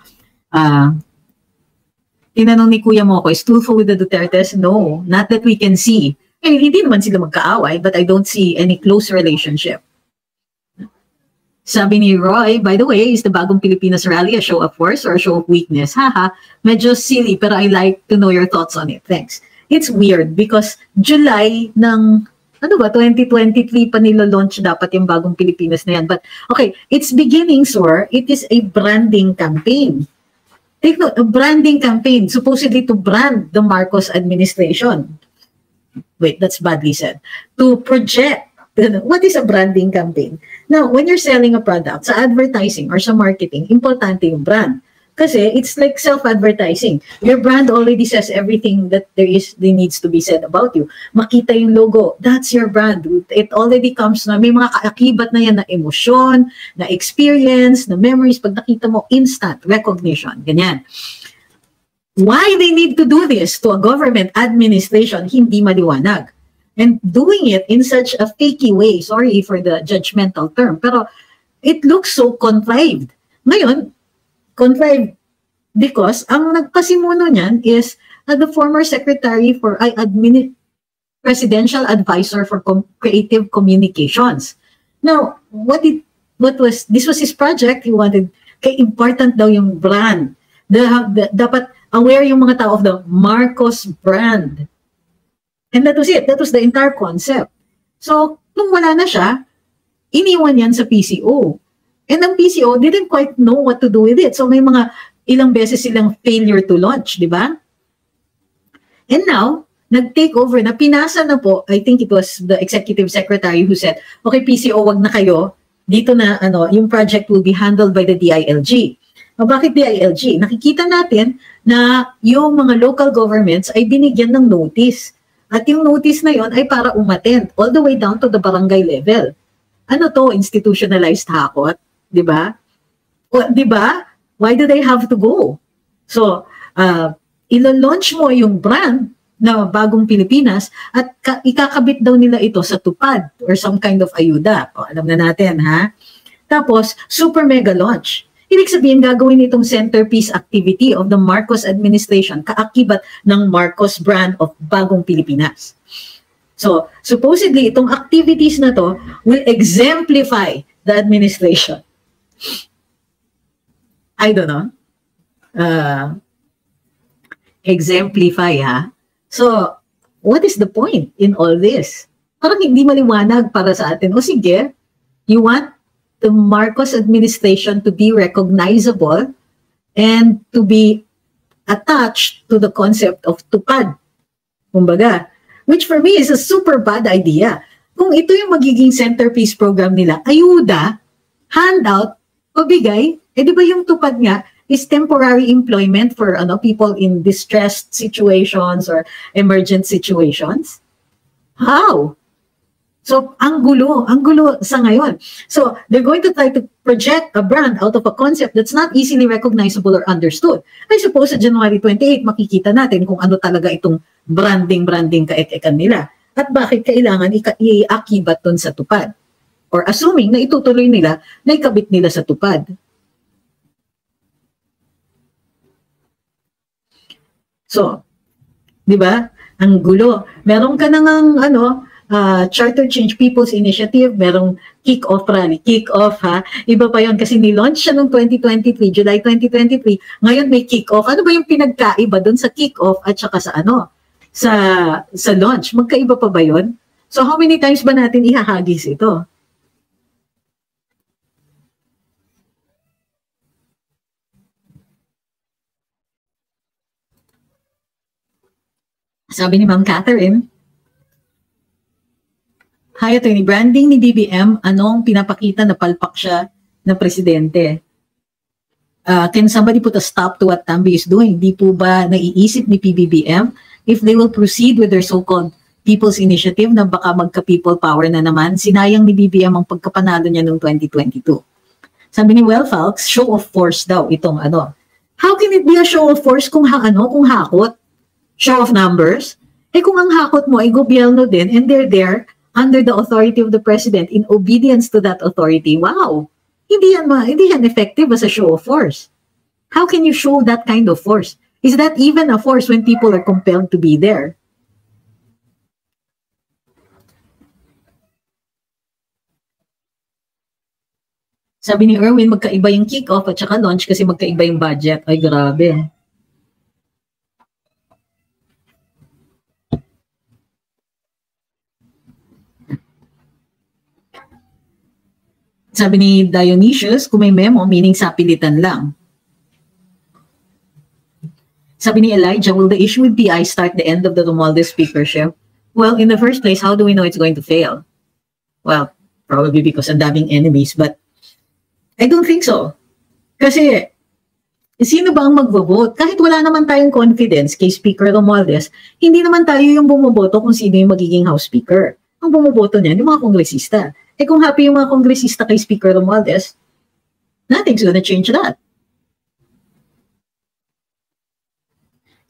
Tinanong ni Kuya Moko, is Tulfo with the Dutertes? No, not that we can see. Hindi naman sila magkaaway, but I don't see any close relationship. Sabi ni Roy, by the way, is the Bagong Pilipinas rally a show of force or a show of weakness? Haha, medyo silly, pero I like to know your thoughts on it. Thanks. It's weird because July ng 2023 pa nilo-launch dapat yung Bagong Pilipinas na yan. But okay, it's beginning, sir. It is a branding campaign. Take note, a branding campaign supposedly to brand the Marcos administration. Wait, that's badly said. To project. What is a branding campaign? Now, when you're selling a product, sa advertising or sa marketing, importante yung brand. Kasi it's like self-advertising. Your brand already says everything that there needs to be said about you. Makita yung logo, that's your brand. It already comes na, may mga kaakibat na yan na emosyon, na experience, na memories. Pag nakita mo, instant recognition. Ganyan. Why they need to do this to a government administration, hindi maliwanag. And doing it in such a fakey way, sorry for the judgmental term, pero it looks so contrived. Ngayon, contrived because ang nagpasimuno niyan is the former secretary for presidential advisor for creative communications. Now, this was his project. He wanted, kay important daw yung brand. Dapat aware yung mga tao of the Marcos brand. And that was it. That was the entire concept. So, nung wala na siya, iniwan yan sa PCO. And ang PCO didn't quite know what to do with it. So, may mga ilang beses silang failure to launch, di ba? And now, nag-take over na, pinasa na po, I think it was the executive secretary who said, okay, PCO, wag na kayo. Dito na, yung project will be handled by the DILG. O, bakit DILG? Nakikita natin na yung mga local governments ay binigyan ng notice. At yung notice na yon ay para umattend all the way down to the barangay level. Ano to? Institutionalized hakot? Di ba? Di ba? Why do they have to go? So, ilo-launch mo yung brand na Bagong Pilipinas at ikakabit daw nila ito sa tupad or some kind of ayuda. O, alam na natin, ha? Tapos, super mega launch. Ibig sabihin, gagawin itong centerpiece activity of the Marcos administration, kaakibat ng Marcos brand of Bagong Pilipinas. So, supposedly, itong activities na to will exemplify the administration. I don't know. Exemplify, ha? So, what is the point in all this? Parang hindi maliwanag para sa atin. O sige, you want the Marcos administration to be recognizable and to be attached to the concept of tupad. Kumbaga, which for me is a super bad idea. Kung ito yung magiging centerpiece program nila, ayuda, handout, pabigay, di ba yung tupad nga is temporary employment for people in distressed situations or emergent situations? How? So, ang gulo sa ngayon. So, they're going to try to project a brand out of a concept that's not easily recognizable or understood. I suppose sa January 28, makikita natin kung ano talaga itong branding kaek-ekan nila. At bakit kailangan i-akibat dun sa tupad. Or assuming na itutuloy nila na ikabit nila sa tupad. So, di ba? Ang gulo. Meron ka nang Charter Change People's Initiative, merong kick-off rally. Kick-off, ha? Iba pa yon kasi nilaunch siya noong 2023, July 2023. Ngayon may kick-off. Ano ba yung pinagkaiba doon sa kick-off at saka sa sa launch? Magkaiba pa ba yon? So how many times ba natin ihahagis ito? Sabi ni Ma'am Catherine, hi, attorney, branding ni BBM, anong pinapakita na palpak siya na presidente? Can somebody put a stop to what Tambi is doing? Di po ba naiisip ni PBBM if they will proceed with their so-called People's Initiative na baka magka-people power na naman? Sinayang ni BBM ang pagkapanalo niya noong 2022. Sabi ni Falks, show of force daw itong How can it be a show of force kung kung hakot? Show of numbers? Kung ang hakot mo ay gobyerno din and they're there under the authority of the president in obedience to that authority. Wow! Hindi yan effective as a show of force. How can you show that kind of force? Is that even a force when people are compelled to be there? Sabi ni Erwin, magkaiba yung kick-off at saka launch kasi magkaiba yung budget. Ay, grabe. Sabi ni Dionysius, kung may memo, meaning sapilitan lang. Sabi ni Elijah, will the issue with PI start the end of the Romualdez speakership? Well, in the first place, how do we know it's going to fail? Well, probably because ang daming enemies, but I don't think so. Kasi, sino ba ang magbo-vote? Kahit wala naman tayong confidence kay Speaker Romualdez, hindi naman tayo yung bumoboto kung sino yung magiging House Speaker. Ang bumoboto niyan, yung mga kongresista. Eh kung happy yung mga kongresista kay Speaker Romualdez, nothing's gonna change that.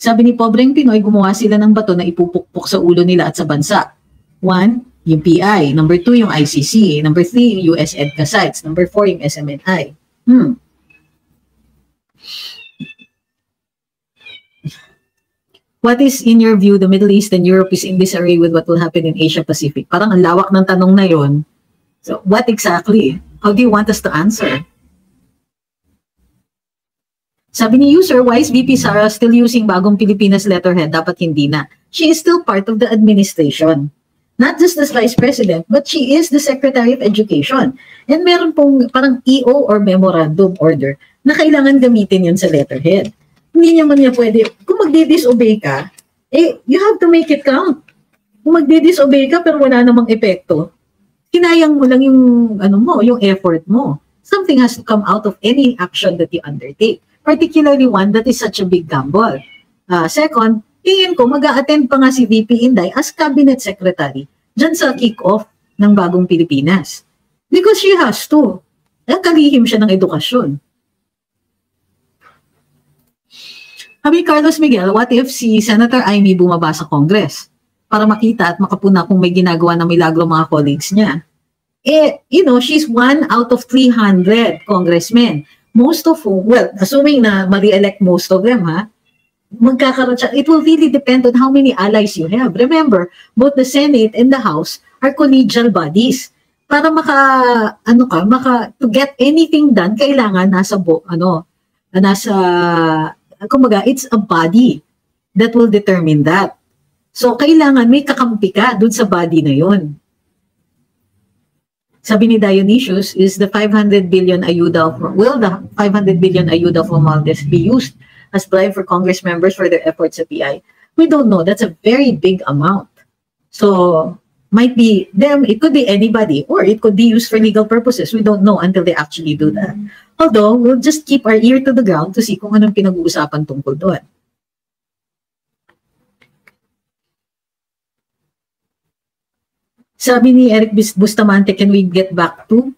Sabi ni Pobreng Pinoy, gumawa sila ng bato na ipupukpok sa ulo nila at sa bansa. 1, yung PI. Number 2, yung ICC. Number 3, yung US EDCA sites. Number 4, yung SMNI. What is, in your view, the Middle East and Europe is in disarray with what will happen in Asia Pacific? Parang ang lawak ng tanong na yon. So, what exactly? How do you want us to answer? Sabi ni user, why is VP Sara still using Bagong Pilipinas letterhead? Dapat hindi na. She is still part of the administration. Not just the Vice President, but she is the Secretary of Education. And meron pong parang EO or Memorandum Order na kailangan gamitin yun sa letterhead. Hindi naman niya pwede. Kung magdi-disobey ka, you have to make it count. Kung magdi-disobey ka pero wala namang epekto, kinayang mo lang yung effort mo. Something has to come out of any action that you undertake. Particularly one that is such a big gamble. Second, tingin ko mag-a-attend pa nga si VP Inday as Cabinet Secretary dyan sa kick-off ng Bagong Pilipinas. Because she has to. Kalihim siya ng edukasyon. Sabi Carlos Miguel, what if si Senator Amy bumaba sa Congress para makita at makapuna kung may ginagawa na milagro mga colleagues niya? She's 1 out of 300 congressmen. Most of whom, well, assuming na ma-re-elect most of them, magkakaroon siya. It will really depend on how many allies you have. Remember, both the Senate and the House are collegial bodies. Para to get anything done, kailangan kumbaga, it's a body that will determine that. So, kailangan may kakampi ka dun sa body na yun. Sabi ni Dionysius, is the 500 billion ayuda will the 500 billion ayuda of Romualdez be used as bribe for Congress members for their efforts at PI? We don't know. That's a very big amount. So, might be them, it could be anybody, or it could be used for legal purposes. We don't know until they actually do that. Although, we'll just keep our ear to the ground to see kung anong pinag-uusapan tungkol doon. Sabi ni Eric Bustamante, can we get back to?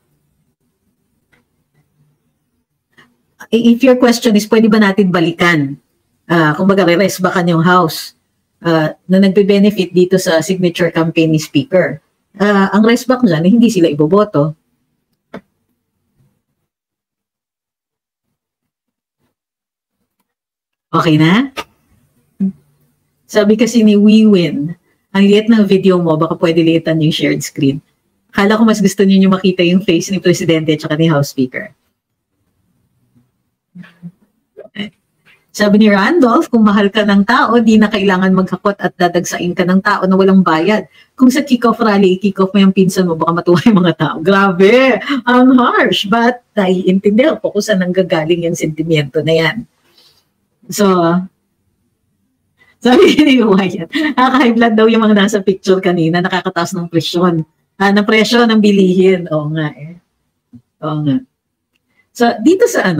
If your question is, pwede ba natin balikan? Kumbaga, re-rest ba kanyang house na nagbe-benefit dito sa signature campaign ni Speaker? Ang rest back dyan, hindi sila iboboto. Okay na? Sabi kasi ni WeWin, ang liit ng video mo, baka pwede liitan yung shared screen. Akala ko mas gusto niyo makita yung face ni Presidente at saka ni House Speaker. Sabi ni Randolph, kung mahal ka ng tao, di na kailangan maghakot at dadagsain ka ng tao na walang bayad. Kung sa kick-off rally, kick-off mo yung pinsan mo, baka matuwa yung mga tao. Grabe! Ang harsh! But naiintindihan ko kung saan nanggagaling yung sentimiento na yan. So, sabi ni Wyatt, nakaka-high blood daw yung mga nasa picture kanina, nakakataas ng presyon. Ng presyon ng bilihin. Oo nga eh. Oo nga. So, dito sa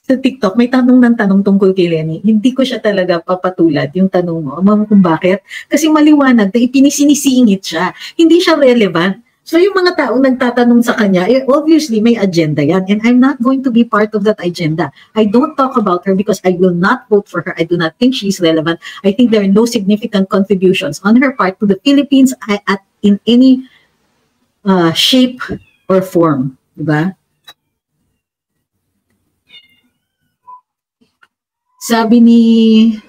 sa TikTok, may tanong ng tanong tungkol kay Lenny. Hindi ko siya talaga papatulad yung tanong mo. Kung bakit? Kasi maliwanag na ipinisinisingit siya. Hindi siya relevant. So yung mga taong nagtatanong sa kanya, obviously may agenda yan. And I'm not going to be part of that agenda. I don't talk about her because I will not vote for her. I do not think she's relevant. I think there are no significant contributions on her part to the Philippines in any shape or form. Diba? Sabi ni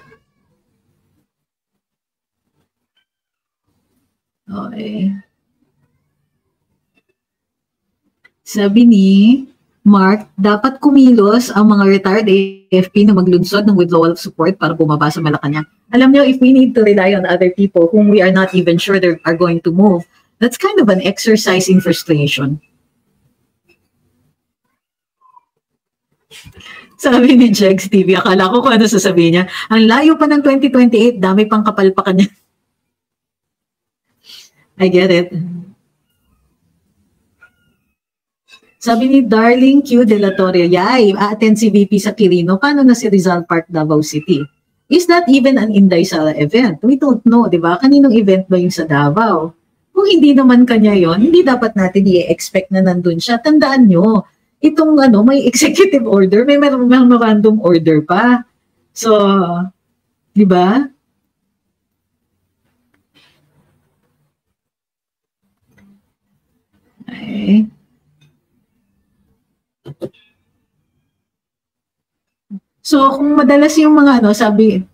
Mark, dapat kumilos ang mga retired AFP na maglunsod ng withdrawal of support para bumaba sa Malacanang. Alam niyo, if we need to rely on other people whom we are not even sure they are going to move, that's kind of an exercise in frustration. Sabi ni Jegs TV, akala ko kung ano sasabihin niya. Ang layo pa ng 2028, dami pang kapalpakan niya. I get it. Sabi ni Darling Q. De La Torre, yay, a-attend si VP sa Quirino. Paano na si Rizal Park, Davao City? Is that even an Inday Sara event? We don't know, di ba? Kaninong event ba yung sa Davao? Kung hindi naman kanya yon, hindi dapat natin i-expect na nandun siya. Tandaan nyo, itong may executive order, may memorandum order pa. So, di ba? Okay. So, kung madalas yung mga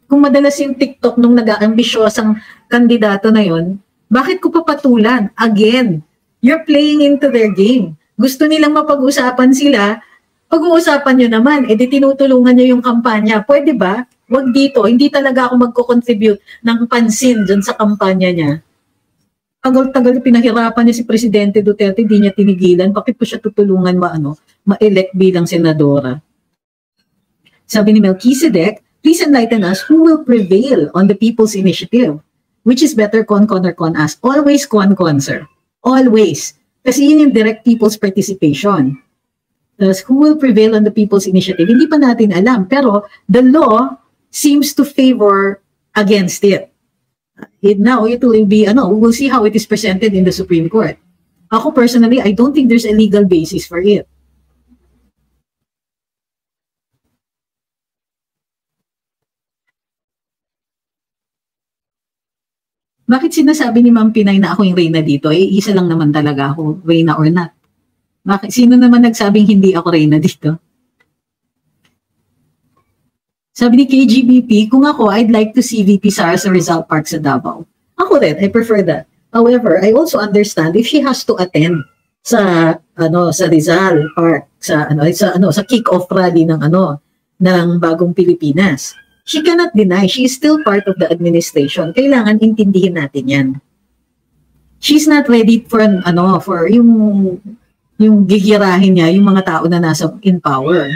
kung madalas yung TikTok nung nag-aambisyosang kandidato na yon, bakit ko papatulan? Again, you're playing into their game. Gusto nilang mapag-usapan sila, pag-uusapan nyo naman, di tinutulungan nyo yung kampanya. Pwede ba? Wag dito, hindi talaga ako magko-contribute ng pansin dyan sa kampanya niya. Tagal-tagal pinahirapan niya si Presidente Duterte, di niya tinigilan. Bakit po siya tutulungan ma-elect bilang senadora? Sabi ni Melchizedek, please enlighten us who will prevail on the People's Initiative. Which is better, con or con-as? Always con, sir. Always. Kasi yun yung direct people's participation. Thus, who will prevail on the People's Initiative? Hindi pa natin alam. Pero the law seems to favor against it. Now, it will be, we'll see how it is presented in the Supreme Court. Ako personally, I don't think there's a legal basis for it. Bakit sinasabi ni Ma'am Pinay na ako yung reyna dito? Isa lang naman talaga ako, reyna or not. Bakit? Sino naman nagsabing hindi ako reyna dito? Sabi ni KGBP, kung ako, I'd like to see VP Sara sa Rizal Park sa Davao. Ako rin, I prefer that. However, I also understand if she has to attend sa Rizal Park, sa kick-off rally ng Bagong Pilipinas. She cannot deny, she is still part of the administration. Kailangan intindihin natin yan. She's not ready for yung gigirahin niya, yung mga tao na nasa in power.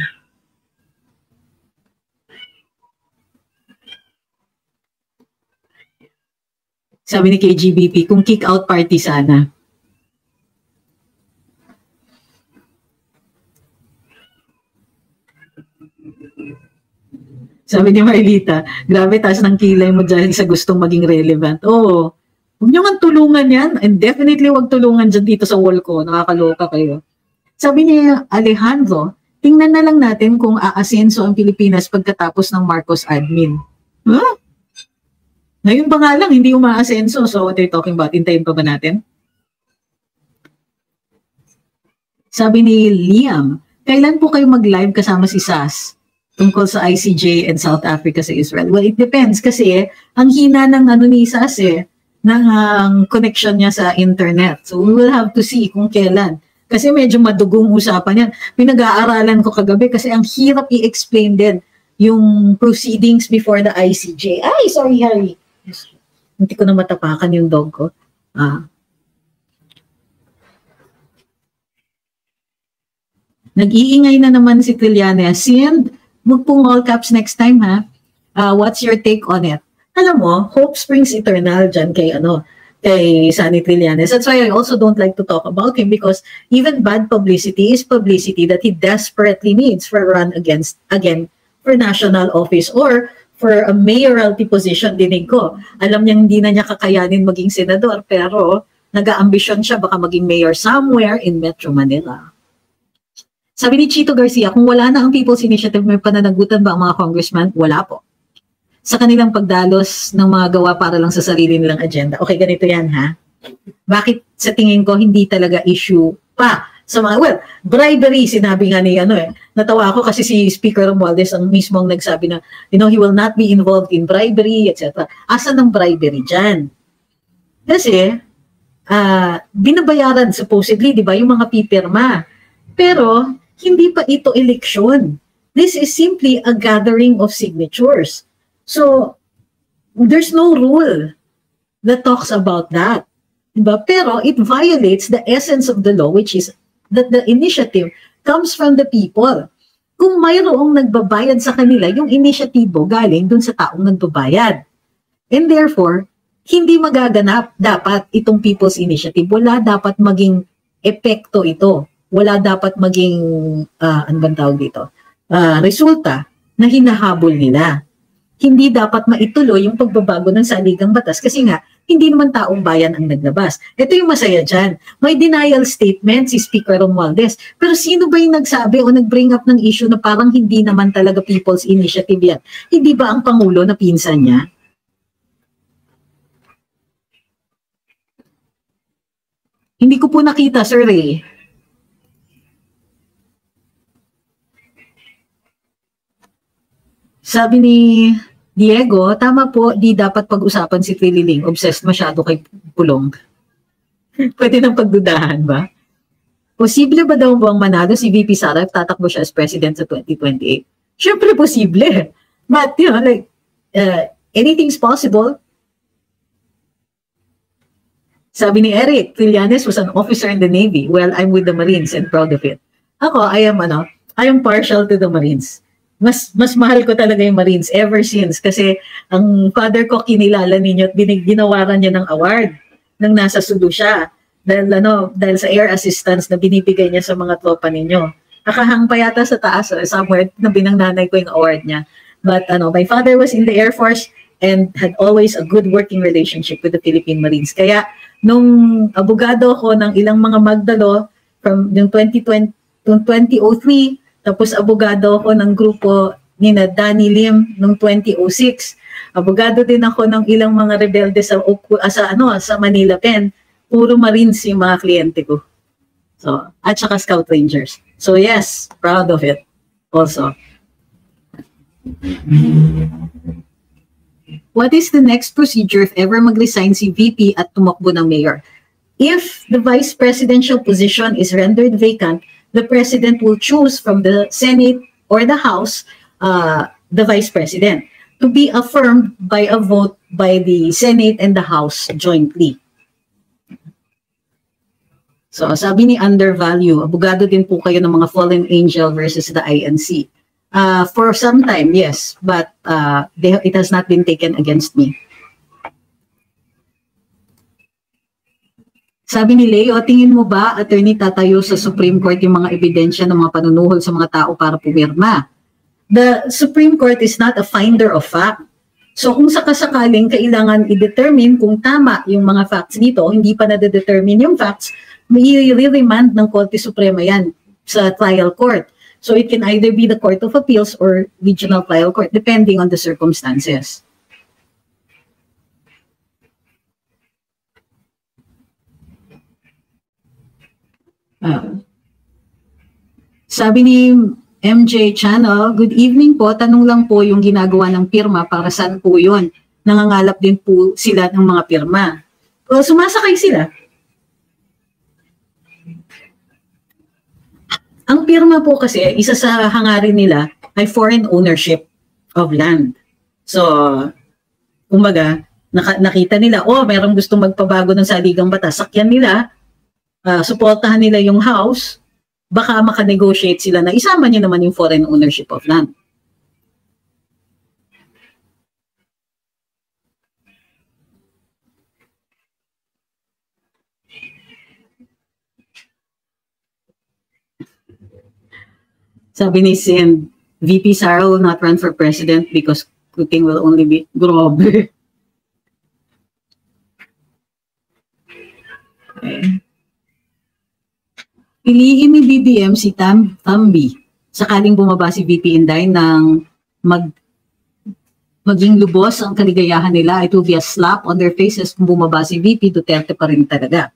Sabi ni KGBP, kung kick-out party sana. Sabi ni Marlita, grabe, taas ng kilay mo dahil sa gustong maging relevant. Oo. Huwag nyo nga tulungan yan. And definitely huwag tulungan dyan dito sa wall ko. Nakakaloka kayo. Sabi ni Alejandro, tingnan na lang natin kung aasenso ang Pilipinas pagkatapos ng Marcos admin. Huh? Ngayon ba nga lang, hindi umaasenso. So what are you talking about? Hintayin pa ba natin? Sabi ni Liam, kailan po kayo mag-live kasama si Sas tungkol sa ICJ and South Africa sa Israel? Well, it depends kasi ang hina ng ni Sas ng connection niya sa internet. So we will have to see kung kailan. Kasi medyo madugong usapan yan. Pinag-aaralan ko kagabi kasi ang hirap i-explain din yung proceedings before the ICJ. Ay, sorry, Harry. Hindi ko na matapakan yung dog ko. Nag-iingay na naman si Trillanes. Send, wag pong all caps next time, ha? What's your take on it? Alam mo, hope springs eternal dyan kay Sunny Trillanes. That's why I also don't like to talk about him because even bad publicity is publicity that he desperately needs for a run again for national office or for a mayoralty position. Dinig ko. Alam niya hindi na niya kakayanin maging senador pero nag-aambisyon siya baka maging mayor somewhere in Metro Manila. Sabi ni Chito Garcia, kung wala na ang People's Initiative, may pananagutan ba ang mga congressman? Wala po. Sa kanilang pagdalos ng mga gawa para lang sa sarili nilang agenda. Okay, ganito yan, ha? Bakit sa tingin ko hindi talaga issue pa sa mga, bribery, sinabi nga ni natawa ako kasi si Speaker Romualdez ang mismong nagsabi na, he will not be involved in bribery, etc. Asan ang bribery dyan? Kasi, binabayaran supposedly, di ba, yung mga pipirma. Pero, hindi pa ito eleksyon. This is simply a gathering of signatures. So, there's no rule that talks about that. Diba? Pero it violates the essence of the law, which is that the initiative comes from the people. kung mayroong nagbabayad sa kanila, yung inisyatibo galing dun sa taong nagbabayad. And therefore, hindi magaganap dapat itong People's Initiative. Wala dapat maging epekto ito. Wala dapat maging, ano bang tawag dito? Resulta na hinahabol nila. Hindi dapat maituloy yung pagbabago ng saligang batas kasi nga, hindi naman taong bayan ang naglabas. Ito yung masaya dyan. May denial statement si Speaker Romualdez. Pero sino ba yung nagsabi o nag-bring up ng issue na parang hindi naman talaga People's Initiative yan? Hindi ba ang Pangulo na pinsan niya? Hindi ko po nakita, Sir Ray. Sabi ni Diego, tama po, di dapat pag-usapan si Trililing. Obsessed masyado kay Pulong. Pwede nang pagdudahan ba? Posible ba daw buwang manalo si VP Sara if tatakbo siya as president sa 2028? Siyempre posible. But, you know, like, anything's possible. Sabi ni Eric, Trillanes was an officer in the Navy. Well, I'm with the Marines and proud of it. Ako, I am partial to the Marines. Mas mahal ko talaga yung Marines ever since kasi ang father ko kinilala ninyo at ginawaran niya ng award nang nasa Sulu siya dahil sa air assistance na binibigay niya sa mga tropa ninyo. Nakahang pa yata sa taas somewhere na binangnanay ko yung award niya. But my father was in the Air Force and had always a good working relationship with the Philippine Marines. Kaya nung abogado ko ng ilang mga magdalo from yung 2003 tapos abogado ako ng grupo ni Danny Lim noong 2006. Abogado din ako ng ilang mga rebelde sa Manila Pen. Puro Marines yung mga kliyente ko. So, at saka Scout Rangers. So yes, proud of it also. What is the next procedure if ever mag-resign si VP at tumakbo ng mayor? If the vice presidential position is rendered vacant, the president will choose from the Senate or the House the vice president to be affirmed by a vote by the Senate and the House jointly. So sabi ni Undervalue, abogado din po kayo ng mga fallen angel versus the INC. For some time, yes, but it has not been taken against me. Sabi ni Leo, tingin mo ba, attorney, tatayo sa Supreme Court yung mga ebidensya ng mga panunuhol sa mga tao para pumirma? The Supreme Court is not a finder of fact. So kung sakasakaling kailangan i-determine kung tama yung mga facts dito, hindi pa na-determine yung facts, may i-remand ng Korte Suprema yan sa trial court. So it can either be the Court of Appeals or Regional Trial Court, depending on the circumstances. Sabi ni MJ Channel, good evening po, tanong lang po yung ginagawa ng pirma, para saan po yun? Nangangalap din po sila ng mga pirma. O, sumasakay sila. Ang pirma po kasi, isa sa hangarin nila ay foreign ownership of land. So, kumbaga, nakita nila, mayroong gustong magpabago ng saligang batas, sakyan nila, suportahan nila yung house, baka maka-negotiate sila na isama niyo naman yung foreign ownership of land. Sabi ni Sin, VP Sara will not run for president because cooking will only be grabe. Okay. Piliin ni BBM si Tambi sakaling bumaba si VP Inday ng maging lubos ang kaligayahan nila. It will be a slap on their faces kung bumaba si VP. Duterte pa rin talaga.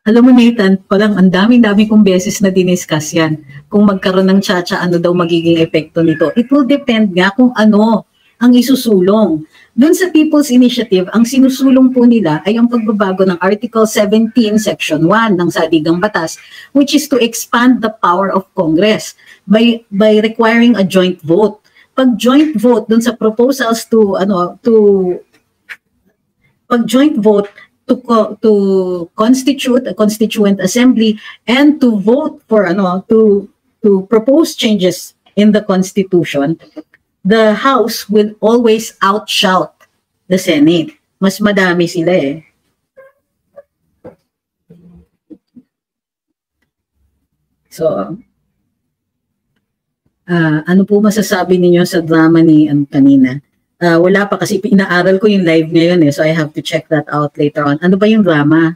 Alam mo, Nathan, parang ang dami-dami kong beses na diniscuss yan. Kung magkaroon ng tsa-tsa, ano daw magiging epekto nito. It will depend nga kung ano ang isusulong. Doon sa People's Initiative, ang sinusulong po nila ay ang pagbabago ng Article 17, Section 1 ng Saligang Batas, which is to expand the power of Congress by requiring a joint vote. Pag joint vote doon sa proposals pag joint vote to constitute a constituent assembly and to vote for to propose changes in the Constitution, the House will always outshout the Senate. Mas madami sila eh. So, ano po masasabi ninyo sa drama ni kanina? Wala pa kasi inaaral ko yung live ngayon eh, so I have to check that out later on. Ano ba yung drama?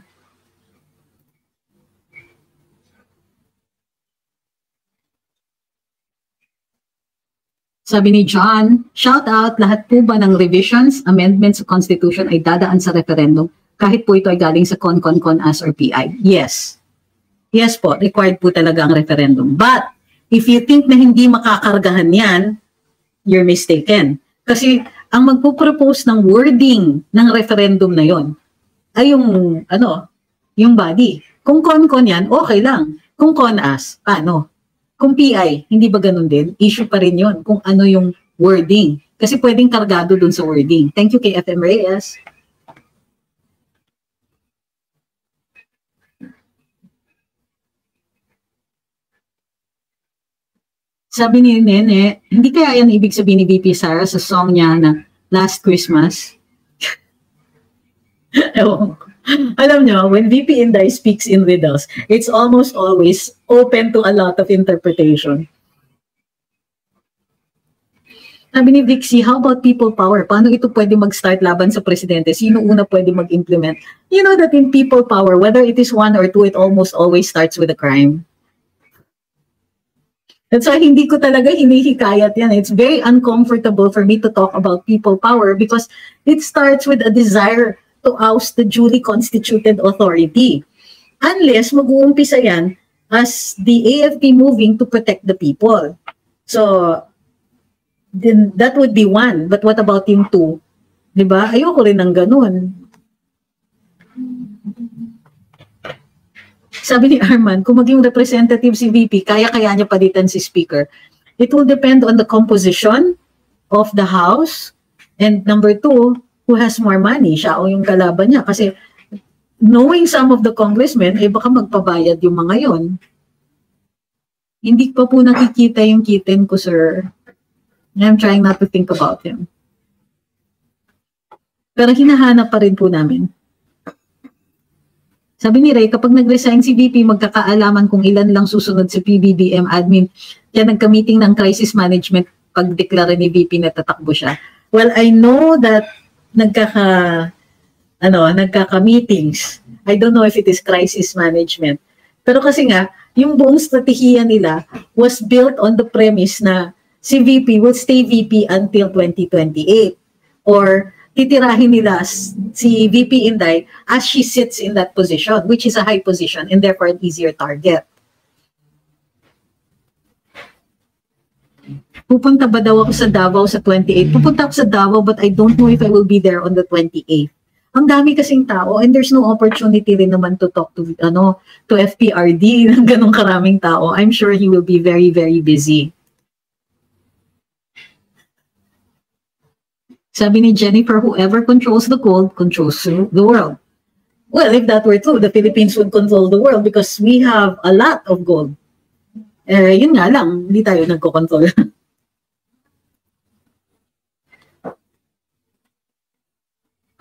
Sabi ni John, shout out, lahat po ba ng revisions, amendments sa Constitution ay dadaan sa referendum kahit po ito ay galing sa CON-CON-CON-AS or PI? Yes. Yes po, required po talaga ang referendum. But, if you think na hindi makakargahan yan, you're mistaken. Kasi, ang magpo-propose ng wording ng referendum na yon ay yung body. Kung CON-CON yan, okay lang. Kung CON-AS, paano? Kung PI, hindi ba ganun din? Issue pa rin yon kung ano yung wording. Kasi pwedeng kargado dun sa wording. Thank you kay FM Reyes. Sabi ni Nene, hindi kaya yan ibig sabihin ni VP Sara sa song niya na Last Christmas? Alam nyo, when VP Inday speaks in riddles, it's almost always open to a lot of interpretation. Sabi ni Vixie, how about people power? Paano ito pwede mag-start laban sa presidente? Sino una pwede mag-implement? You know that in people power, whether it is one or two, it almost always starts with a crime. That's why hindi ko talaga hinihikayat yan. It's very uncomfortable for me to talk about people power because it starts with a desire to oust the duly constituted authority. Unless mag-uumpisa yan as the AFP moving to protect the people. So, then that would be one. But what about yung two? Diba? Ayoko rin ng ganun. Sabi ni Arman, kung maging representative si VP, kaya-kaya niya palitan si Speaker. It will depend on the composition of the House. And number two, who has more money? Siya o yung kalaban niya. Kasi knowing some of the congressmen, baka magpabayad yung mga yon. Hindi pa po nakikita yung kitten ko, sir. I'm trying not to think about him. Pero hinahanap pa rin po namin. Sabi ni Ray, kapag nag-resign si VP, magkakaalaman kung ilan lang susunod si PBBM admin. Kaya nagka-meeting ng crisis management pag-deklara ni VP na tatakbo siya. Well, I know that nagkaka-meetings. I don't know if it is crisis management. Pero kasi nga, yung buong strategiya nila was built on the premise na si VP will stay VP until 2028. Or titirahin nila si VP Inday as she sits in that position, which is a high position and therefore an easier target. Pupunta ba daw ako sa Davao sa 28? Pupunta ako sa Davao but I don't know if I will be there on the 28th. Ang dami kasing tao and there's no opportunity rin naman to talk to FPRD ng ganong karaming tao. I'm sure he will be very, very busy. Sabi ni Jennifer, whoever controls the gold controls the world. Well, if that were true, the Philippines would control the world because we have a lot of gold. Yun nga lang, hindi tayo nagko-control.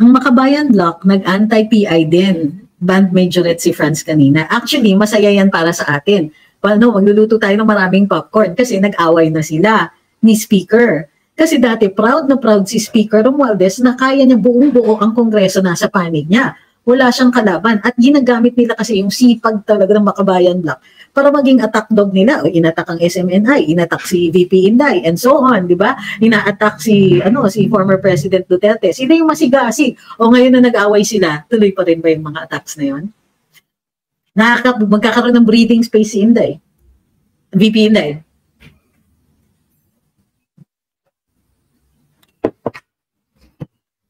Ang Makabayan Block, nag-anti-PI din. Band majorette si Franz kanina. Actually, masaya yan para sa atin. Paano, magluluto tayo ng maraming popcorn kasi nag-away na sila ni Speaker. Kasi dati proud na proud si Speaker Romualdez na kaya niya buong-buo ang Kongreso nasa panig niya. Wala siyang kalaban at ginagamit nila kasi yung sipag talaga ng Makabayan Block para maging attack dog nila. O inatak ang SMNI, inatak si VP Inday and so on, di ba? Ina-attack si former President Duterte. Sila yung masigasi. O ngayon na nag-away sila, tuloy pa rin ba yung mga attacks na yun? Magkakaroon ng breathing space si Inday. VP Inday.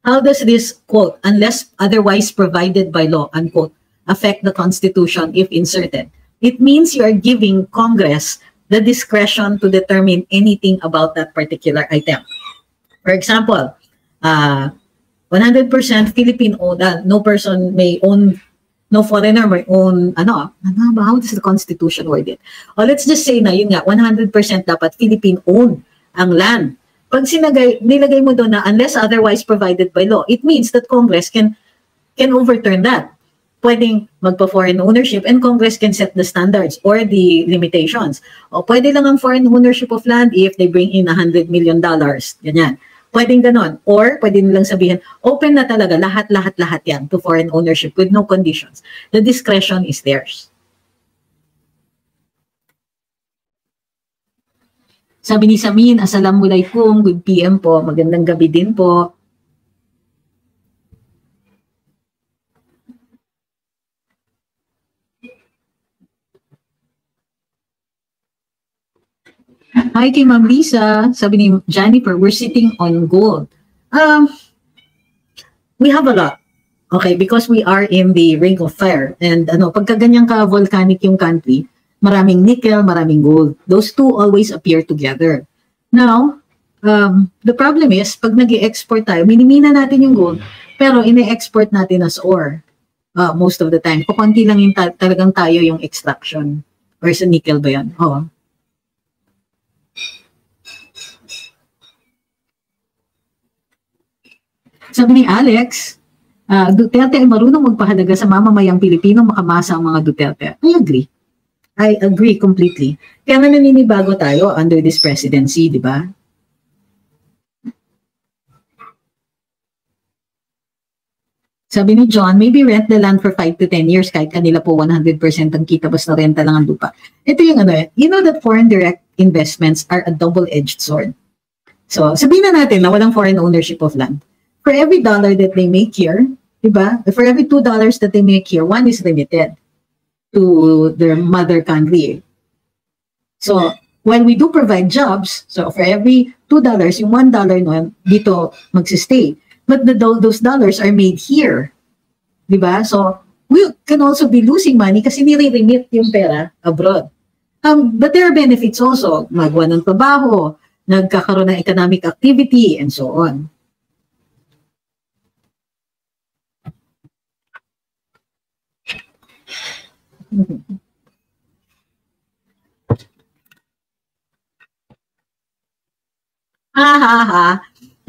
How does this, quote, unless otherwise provided by law, unquote, affect the Constitution if inserted? It means you are giving Congress the discretion to determine anything about that particular item. For example, 100% Philippine-owned. No person may own, no foreigner may own, how does the Constitution word it? O let's just say na, yun nga, 100% dapat Philippine-owned ang land. Pag nilagay mo doon na unless otherwise provided by law, it means that Congress can overturn that. Pwedeng magpa-foreign ownership and Congress can set the standards or the limitations. O pwede lang ang foreign ownership of land if they bring in $100 million. Ganyan. Pwedeng ganon. Or pwede nilang sabihin, open na talaga, lahat yan to foreign ownership with no conditions. The discretion is theirs. Sabi ni Samin, Assalamualaikum, good PM po, magandang gabi din po. Hi kay Ma'am Lisa, sabi ni Jennifer, we're sitting on gold. We have a lot. Okay, because we are in the ring of fire. And pagka ganyan ka volcanic yung country, maraming nickel, maraming gold. Those two always appear together. Now, the problem is, pag nag-i-export tayo, minimina natin yung gold, pero ine-export natin as ore most of the time. Kukunti lang yung talagang tayo yung extraction. Or sa nickel ba yan? Oo. Sabi ni Alex, Duterte ay marunong magpahalaga sa mamamayang Pilipino, makamasa ang mga Duterte. I agree completely. Kaya nga naninibago tayo under this presidency, di ba? Sabi ni John, maybe rent the land for 5 to 10 years kahit kanila po 100% ang kita basta renta lang ang lupa. Ito yung you know that foreign direct investments are a double-edged sword. So, sabihin na natin na walang foreign ownership of land. For every dollar that they make here, diba? For every $2 that they make here, one is remitted to their mother country. So, when we do provide jobs, so for every $2, yung $1 nun, dito magsistay. But those dollars are made here. Diba? So, we can also be losing money kasi nire-remit yung pera abroad. But there are benefits also. Magawa ng trabaho, nagkakaroon ng economic activity, and so on.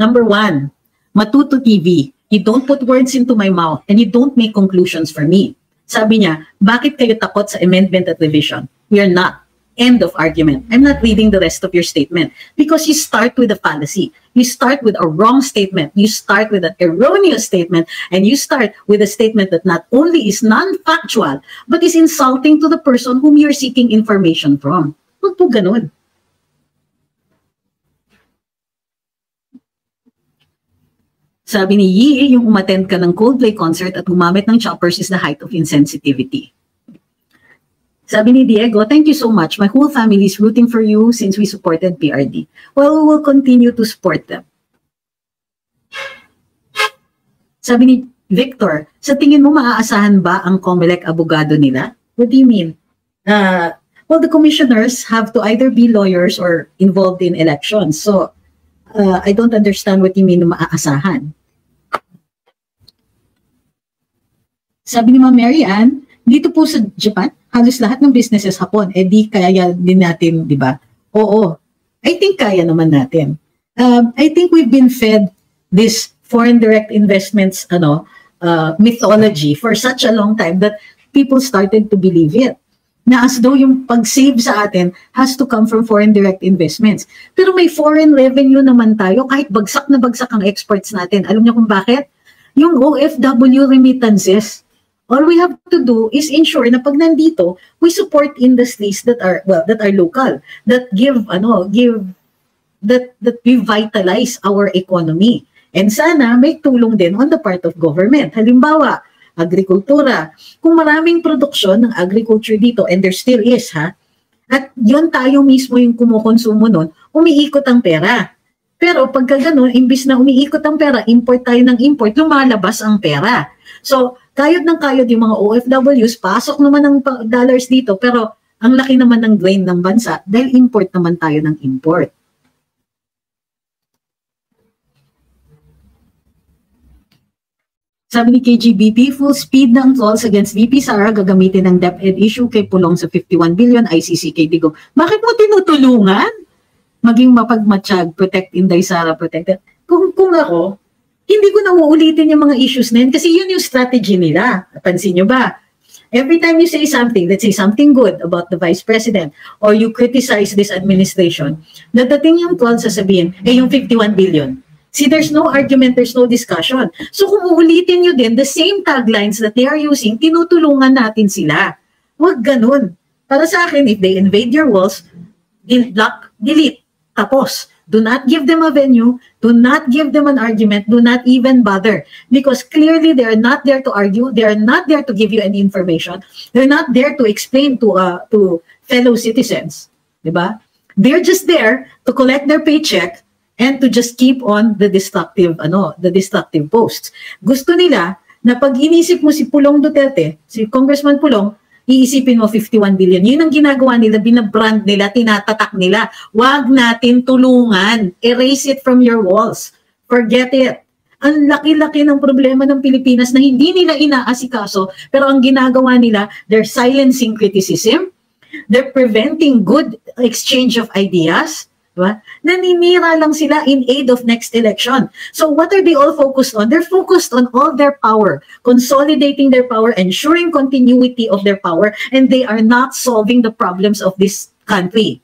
Number 1, Matuto TV. You don't put words into my mouth and you don't make conclusions for me. Sabi niya, bakit kayo takot sa amendment at revision? We are not. End of argument. I'm not reading the rest of your statement because you start with a fallacy. You start with a wrong statement. You start with an erroneous statement, and you start with a statement that not only is non-factual, but is insulting to the person whom you're seeking information from. Huwag po ganun. Sabi ni Yi, yung umattend ka ng Coldplay concert at gumamit ng choppers is the height of insensitivity. Sabi ni Diego, thank you so much. My whole family is rooting for you since we supported PRD. Well, we will continue to support them. Sabi ni Victor, sa tingin mo maaasahan ba ang COMELEC abogado nila? What do you mean? Well, the commissioners have to either be lawyers or involved in elections. So, I don't understand what you mean na maaasahan. Sabi ni Ma'am Mary Ann, dito po sa Japan, halos lahat ng businesses hapon, di kaya din natin, di ba? Oo, I think kaya naman natin. I think we've been fed this foreign direct investments mythology for such a long time that people started to believe it. Na as though yung pag-save sa atin has to come from foreign direct investments. Pero may foreign revenue naman tayo kahit bagsak na bagsak ang exports natin. Alam niyo kung bakit? Yung OFW remittances. All we have to do is ensure na pag nandito, we support industries that are local, that that revitalize our economy. And sana may tulong din on the part of government. Halimbawa, agrikultura. Kung maraming produksyon ng agriculture dito, and there still is, at yun tayo mismo yung kumukonsumo nun, umiikot ang pera. Pero pagka ganun, imbis na umiikot ang pera, import tayo ng import, lumalabas ang pera. So, kayod ng kayod yung mga OFWs, pasok naman ng dollars dito, pero ang laki naman ng drain ng bansa dahil import naman tayo ng import. Sabi ni KGBP, full speed ng trolls against VP Sara, gagamitin ng DepEd issue kay Pulong sa 51 billion, ICC kay Digong. Bakit mo tinutulungan? Maging mapagmatsyag, protect Inday Sara, protect. Kung ako, hindi ko na uulitin yung mga issues na yun kasi yun yung strategy nila. Pansin nyo ba? Every time you say something, let's say something good about the Vice President or you criticize this administration, dadating yung troll sasabihin, yung 51 billion. See, there's no argument, there's no discussion. So kung uulitin nyo din, the same taglines that they are using, tinutulungan natin sila. Huwag ganun. Para sa akin, if they invade your walls, block, delete, tapos. Do not give them a venue, do not give them an argument, do not even bother. Because clearly they are not there to argue, they are not there to give you any information, they're not there to explain to fellow citizens. Diba? They're just there to collect their paycheck and to just keep on the destructive posts. Gusto nila na pag inisip mo si Pulong Duterte, si Congressman Pulong, iisipin mo 51 billion. Yun ang ginagawa nila, binabrand nila, tinatatak nila. Wag natin tulungan. Erase it from your walls. Forget it. Ang laki-laki ng problema ng Pilipinas na hindi nila inaasikaso, pero ang ginagawa nila, they're silencing criticism, they're preventing good exchange of ideas, diba? Naninira lang sila in aid of next election. So what are they all focused on? They're focused on all their power, consolidating their power, ensuring continuity of their power, and they are not solving the problems of this country.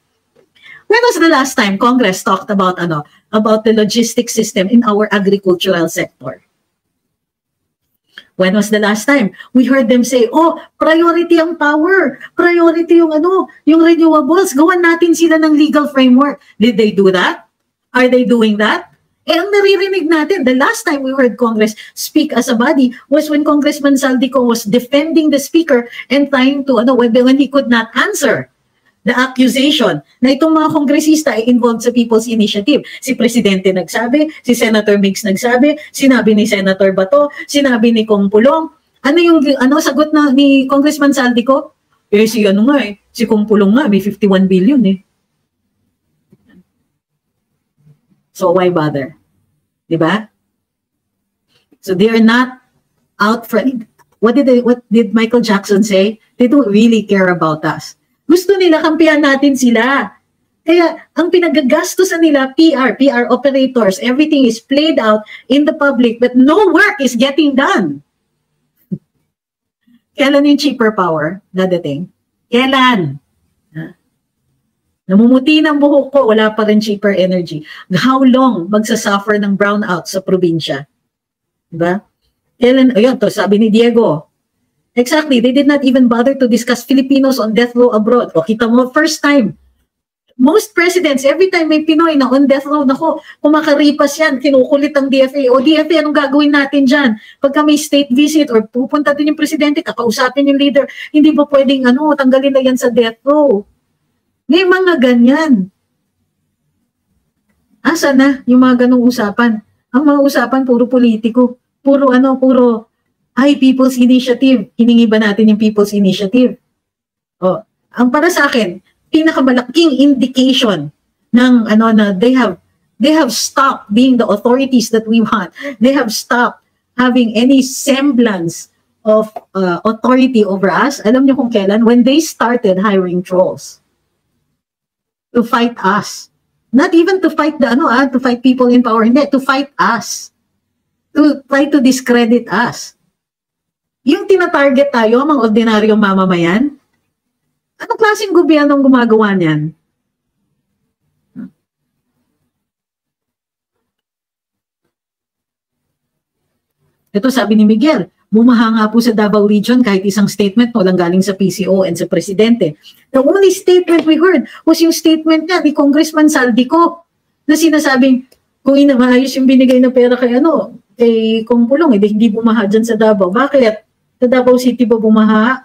When was the last time Congress talked about the logistics system in our agricultural sector? When was the last time we heard them say, oh, priority ang power, priority yung yung renewables, gawan natin sila ng legal framework. Did they do that? Are they doing that? Ang naririnig natin, the last time we heard Congress speak as a body was when Congressman Saldico was defending the speaker and trying to, when he could not answer the accusation na itong mga kongresista ay involved sa People's Initiative. Si Presidente nagsabi, si Senator Mix nagsabi, sinabi ni Senator Bato, sinabi ni Kong Pulong. Ano yung sagot na ni Congressman Saldico? Si Kong Pulong nga, may 51 billion eh. So why bother? Diba? So they are not out for, what did Michael Jackson say? They don't really care about us. Gusto nila kampihan natin sila. Kaya ang pinagagastusan nila, PR operators, everything is played out in the public but no work is getting done. Kailan yung cheaper power dadating? Kailan? Namumuti ng buhok ko, wala pa rin cheaper energy. How long magsasuffer ng brownout sa probinsya? Diba? Kailan, ayun, to sabi ni Diego, exactly, they did not even bother to discuss Filipinos on death row abroad. O kita mo, first time. Most presidents, every time may Pinoy na on death row, nako, kung makaripas yan, kinukulit ang DFA. O DFA, anong gagawin natin dyan? Pagka may state visit or pupunta din yung presidente, kakausapin yung leader, hindi ba pwedeng tanggalin na yan sa death row? May mga ganyan. Asa na yung mga ganong usapan? Ang mga usapan, puro politiko. Puro People's Initiative. Hiningi ba natin yung People's Initiative? Ang para sa akin, pinakamalaking indication ng na they have stopped being the authorities that we want. They have stopped having any semblance of authority over us. Alam niyo kung kailan? When they started hiring trolls to fight us. Not even to fight to fight people in power, hindi, to fight us. To try to discredit us. Yung tinatarget tayo, mga ordinaryong mamamayan, anong klaseng gobyerno ang gumagawa niyan? Ito sabi ni Miguel, bumaha nga po sa Davao Region kahit isang statement walang galing sa PCO and sa Presidente. The only statement we heard was yung statement niya ni Congressman Saldico na sinasabing kung maayos yung binigay na pera kay Kong Pulong, hindi bumaha dyan sa Davao. Bakit? Sa Davao City ba bumaha?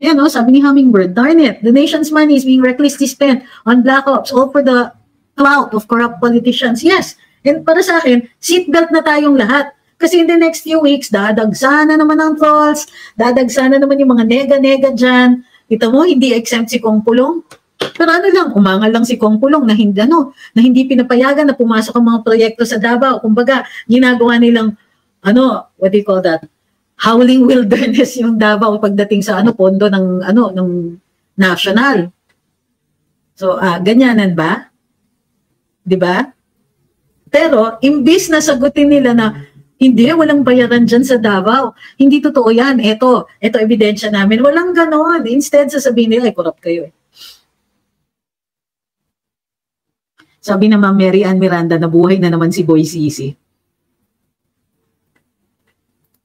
Yan sabi ni Hummingbird, darn it, the nation's money is being recklessly spent on black ops, all for the clout of corrupt politicians. Yes, and para sa akin, seatbelt na tayong lahat. Kasi in the next few weeks, dadagsana naman ang trolls, dadagsana naman yung mga nega-nega dyan. Kita mo, hindi exempt si Kong Pulong. Pero ano lang, umangal lang si Kong Pulong na hindi pinapayagan na pumasok ang mga proyekto sa Davao. Kumbaga, ginagawa nilang what do you call that? Howling wilderness yung Davao pagdating sa pondo ng national. So, ganyanan ba? 'Di ba? Pero imbis na sagutin nila na hindi, walang bayaran dyan sa Davao. Hindi totoo yan. Ito ebidensya namin. Walang ganon. Instead, sasabihin nila, corrupt kayo eh. Sabi na Ma'am Mary Ann Miranda, nabuhay na naman si Boy Sisi.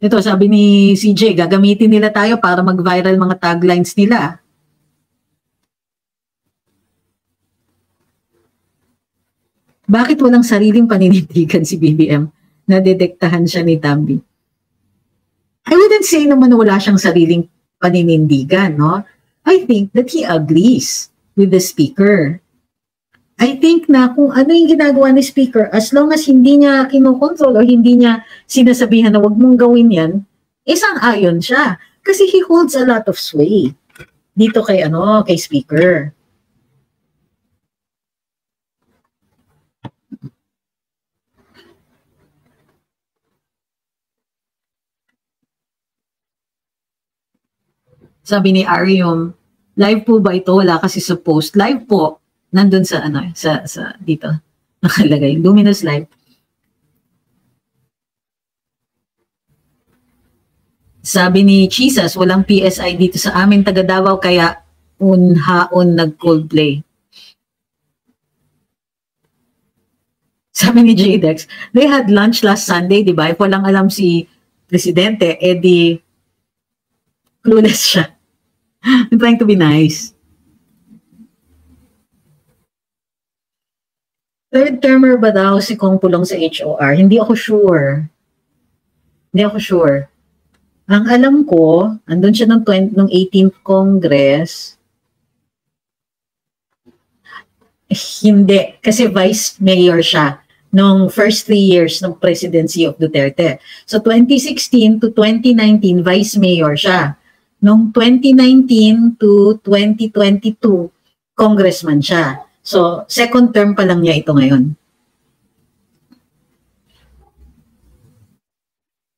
Ito, sabi ni CJ, gagamitin nila tayo para mag-viral mga taglines nila. Bakit walang sariling paninindigan si BBM? Nadedektahan siya ni Tambi. I wouldn't say naman na wala siyang sariling paninindigan, no? I think that he agrees with the speaker. I think na kung ano yung ginagawa ni speaker, as long as hindi niya kinokontrol o hindi niya sinasabihan na wag mong gawin yan, sang-ayon siya. Kasi he holds a lot of sway dito kay speaker. Sabi ni Arium, live po ba ito? Wala kasi sa post. Live po. Nandun sa dito. Nakalagay. Luminous Live. Sabi ni Jesus, walang PSI dito sa amin taga Davao kaya unhaon nag-Coldplay. Sabi ni JDEX, they had lunch last Sunday, di ba? If walang alam si Presidente, di clueless siya. I'm trying to be nice. Third termer ba daw si Kong Pulong sa HOR? Hindi ako sure. Ang alam ko, andun siya ng 18th Congress. Hindi, kasi vice mayor siya nung first 3 years ng presidency of Duterte. So 2016 to 2019, vice mayor siya. Nung 2019 to 2022, congressman siya. So, second term pa lang niya ito ngayon.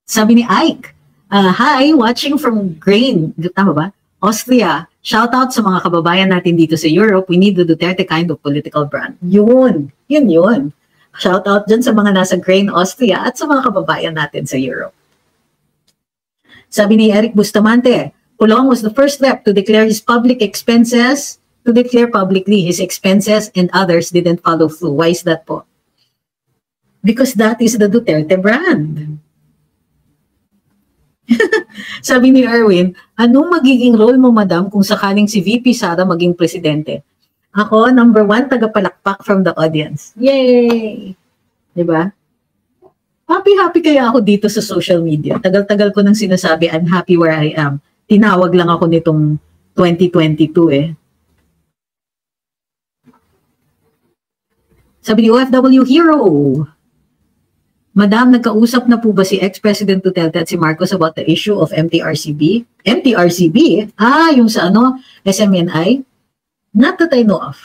Sabi ni Ike, hi, watching from Grain, tama ba? Austria. Shout out sa mga kababayan natin dito sa Europe. We need the Duterte kind of political brand. Yun. Shout out dyan sa mga nasa Grain, Austria at sa mga kababayan natin sa Europe. Sabi ni Eric Bustamante, Pulong was the first rep to declare publicly his expenses and others didn't follow through. Why is that po? Because that is the Duterte brand. Sabi ni Erwin, anong magiging role mo, madam, kung sakaling si VP Sara maging presidente? Ako, number 1, tagapalakpak from the audience. Yay! Diba? Happy kaya ako dito sa social media. Tagal-tagal ko nang sinasabi, I'm happy where I am. Tinawag lang ako nitong 2022 eh. Sabi ni OFW Hero, Madam, nagkausap na po ba si ex-President Duterte at si Marcos about the issue of MTRCB? MTRCB? Yung sa SMNI? Not that I know of.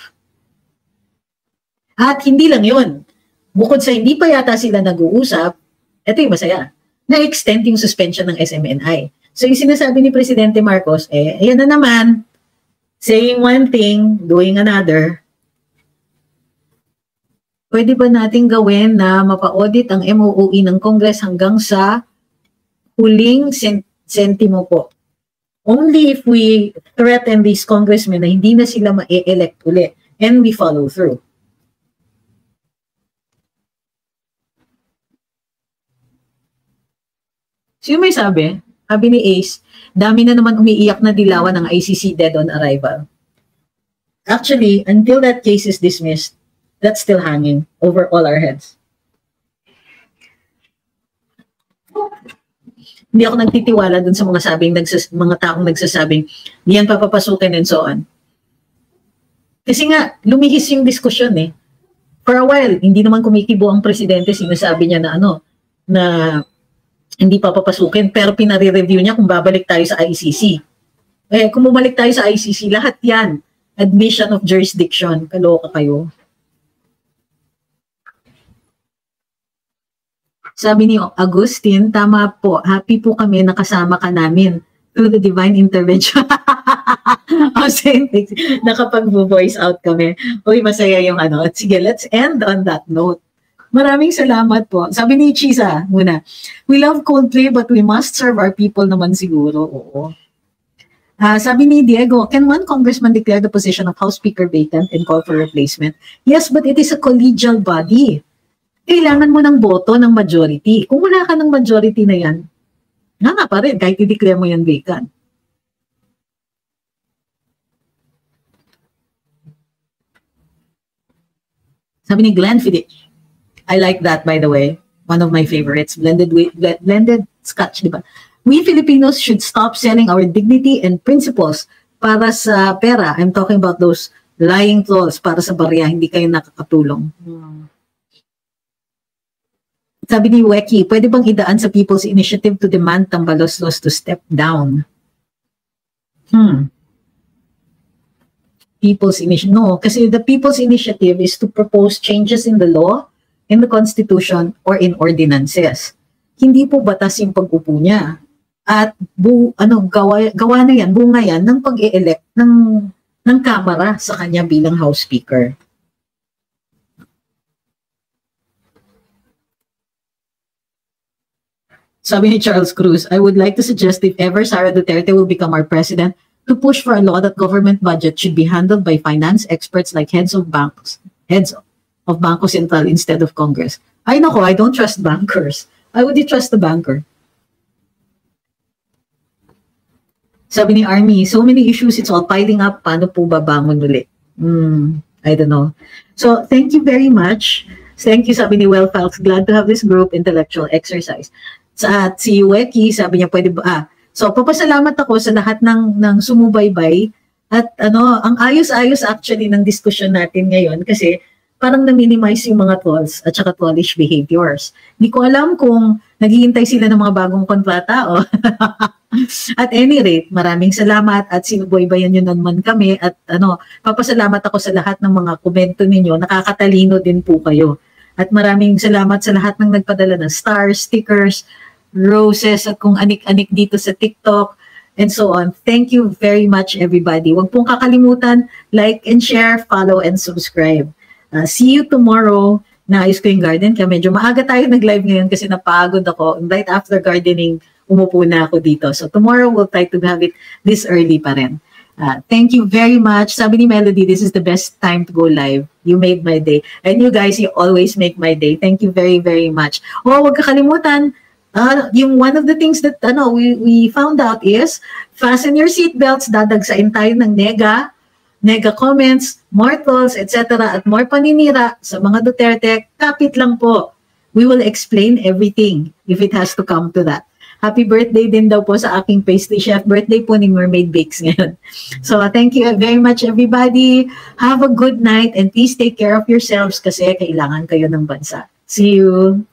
At hindi lang yun. Bukod sa hindi pa yata sila nag-uusap, ito yung masaya, na-extend yung suspension ng SMNI. So yung sinasabi ni Presidente Marcos, ayan na naman, saying one thing, doing another. Pwede ba natin gawin na mapa-audit ang MOOE ng Congress hanggang sa huling sentimo po? Only if we threaten these congressmen na hindi na sila ma-elect uli and we follow through. So yung may sabi ni Ace, dami na naman umiiyak na dilawan ng ICC dead on arrival. Actually, until that case is dismissed, that's still hanging over all our heads. Hindi ako nagtitiwala dun sa mga taong nagsasabing, hindi yan papapasukin and so on. Kasi nga, lumihis yung diskusyon eh. For a while, hindi naman kumikibo ang presidente, sinasabi niya na na hindi papapasukin, pero pinare-review niya kung babalik tayo sa ICC. Kung bumalik tayo sa ICC, lahat yan Admission of jurisdiction. Kaloka kayo. Sabi ni Agustin, tama po. Happy po kami nakasama ka namin through the divine intervention. Oh, nakapag-voice out kami. Uy, masaya yung ano. Sige, let's end on that note. Maraming salamat po. Sabi ni Chisa muna, we love Coldplay but we must serve our people naman siguro. Oo. Sabi ni Diego, can one congressman declare the position of House Speaker vacant and call for replacement? Yes, but it is a collegial body. Kailangan mo ng boto ng majority. Kung wala ka ng majority na yan, nga pa rin, kahit i-declare mo yan vacant. Sabi ni Glenn Fiddich, I like that, by the way. One of my favorites. Blended Scotch, di ba? We Filipinos should stop selling our dignity and principles para sa pera. I'm talking about those lying trolls para sa barya. Hindi kayo nakakatulong. Sabi ni Weki, pwede bang idaan sa People's Initiative to demand Tambaloslos to step down? People's Initiative. No, kasi the People's Initiative is to propose changes in the law, in the Constitution, or in ordinances. Hindi po batas yung pag-upo niya. At gawa na yan, bunga yan ng pag-e-elect ng Kamara sa kanya bilang House Speaker. Sabi ni Charles Cruz, I would like to suggest if ever Sara Duterte will become our president, to push for a law that government budget should be handled by finance experts like heads of Bangko Sentral instead of Congress. Ay nako, I don't trust bankers. Why would you trust the banker? Sabi ni Army, so many issues, it's all piling up. Paano po babangon ulit? I don't know. So, thank you very much. Thank you, sabi ni Well Falks. Glad to have this group intellectual exercise. At si Weki, sabi niya, pwede ba? So, papasalamat ako sa lahat ng sumubaybay. At ang ayos-ayos actually ng diskusyon natin ngayon kasi parang na-minimize yung mga trolls at saka trollish behaviors. Hindi ko alam kung naghihintay sila ng mga bagong kontrata o at any rate, maraming salamat at sinubaybayan nyo naman kami at papasalamat ako sa lahat ng mga komento ninyo. Nakakatalino din po kayo. At maraming salamat sa lahat ng nagpadala ng stars, stickers, roses at kung anik-anik dito sa TikTok and so on. Thank you very much everybody. Huwag pong kakalimutan, like and share, follow and subscribe. See you tomorrow. Naayos ko yung garden kaya medyo maaga tayo nag-live ngayon kasi napagod ako. Right after gardening, umupo na ako dito. So tomorrow we'll try to have it this early pa rin. Thank you very much. Sabi ni Melody, this is the best time to go live. You made my day. And you guys, you always make my day. Thank you very, very much. Huwag kakalimutan, yung one of the things that we found out is, fasten your seatbelts, dadagsain tayo ng nega comments, more trolls, etc. at more paninira sa mga Duterte. Kapit lang po. We will explain everything if it has to come to that. Happy birthday din daw po sa aking pastry chef. Birthday po ni Mermaid Bakes ngayon. So, thank you very much everybody. Have a good night and please take care of yourselves kasi kailangan kayo ng bansa. See you!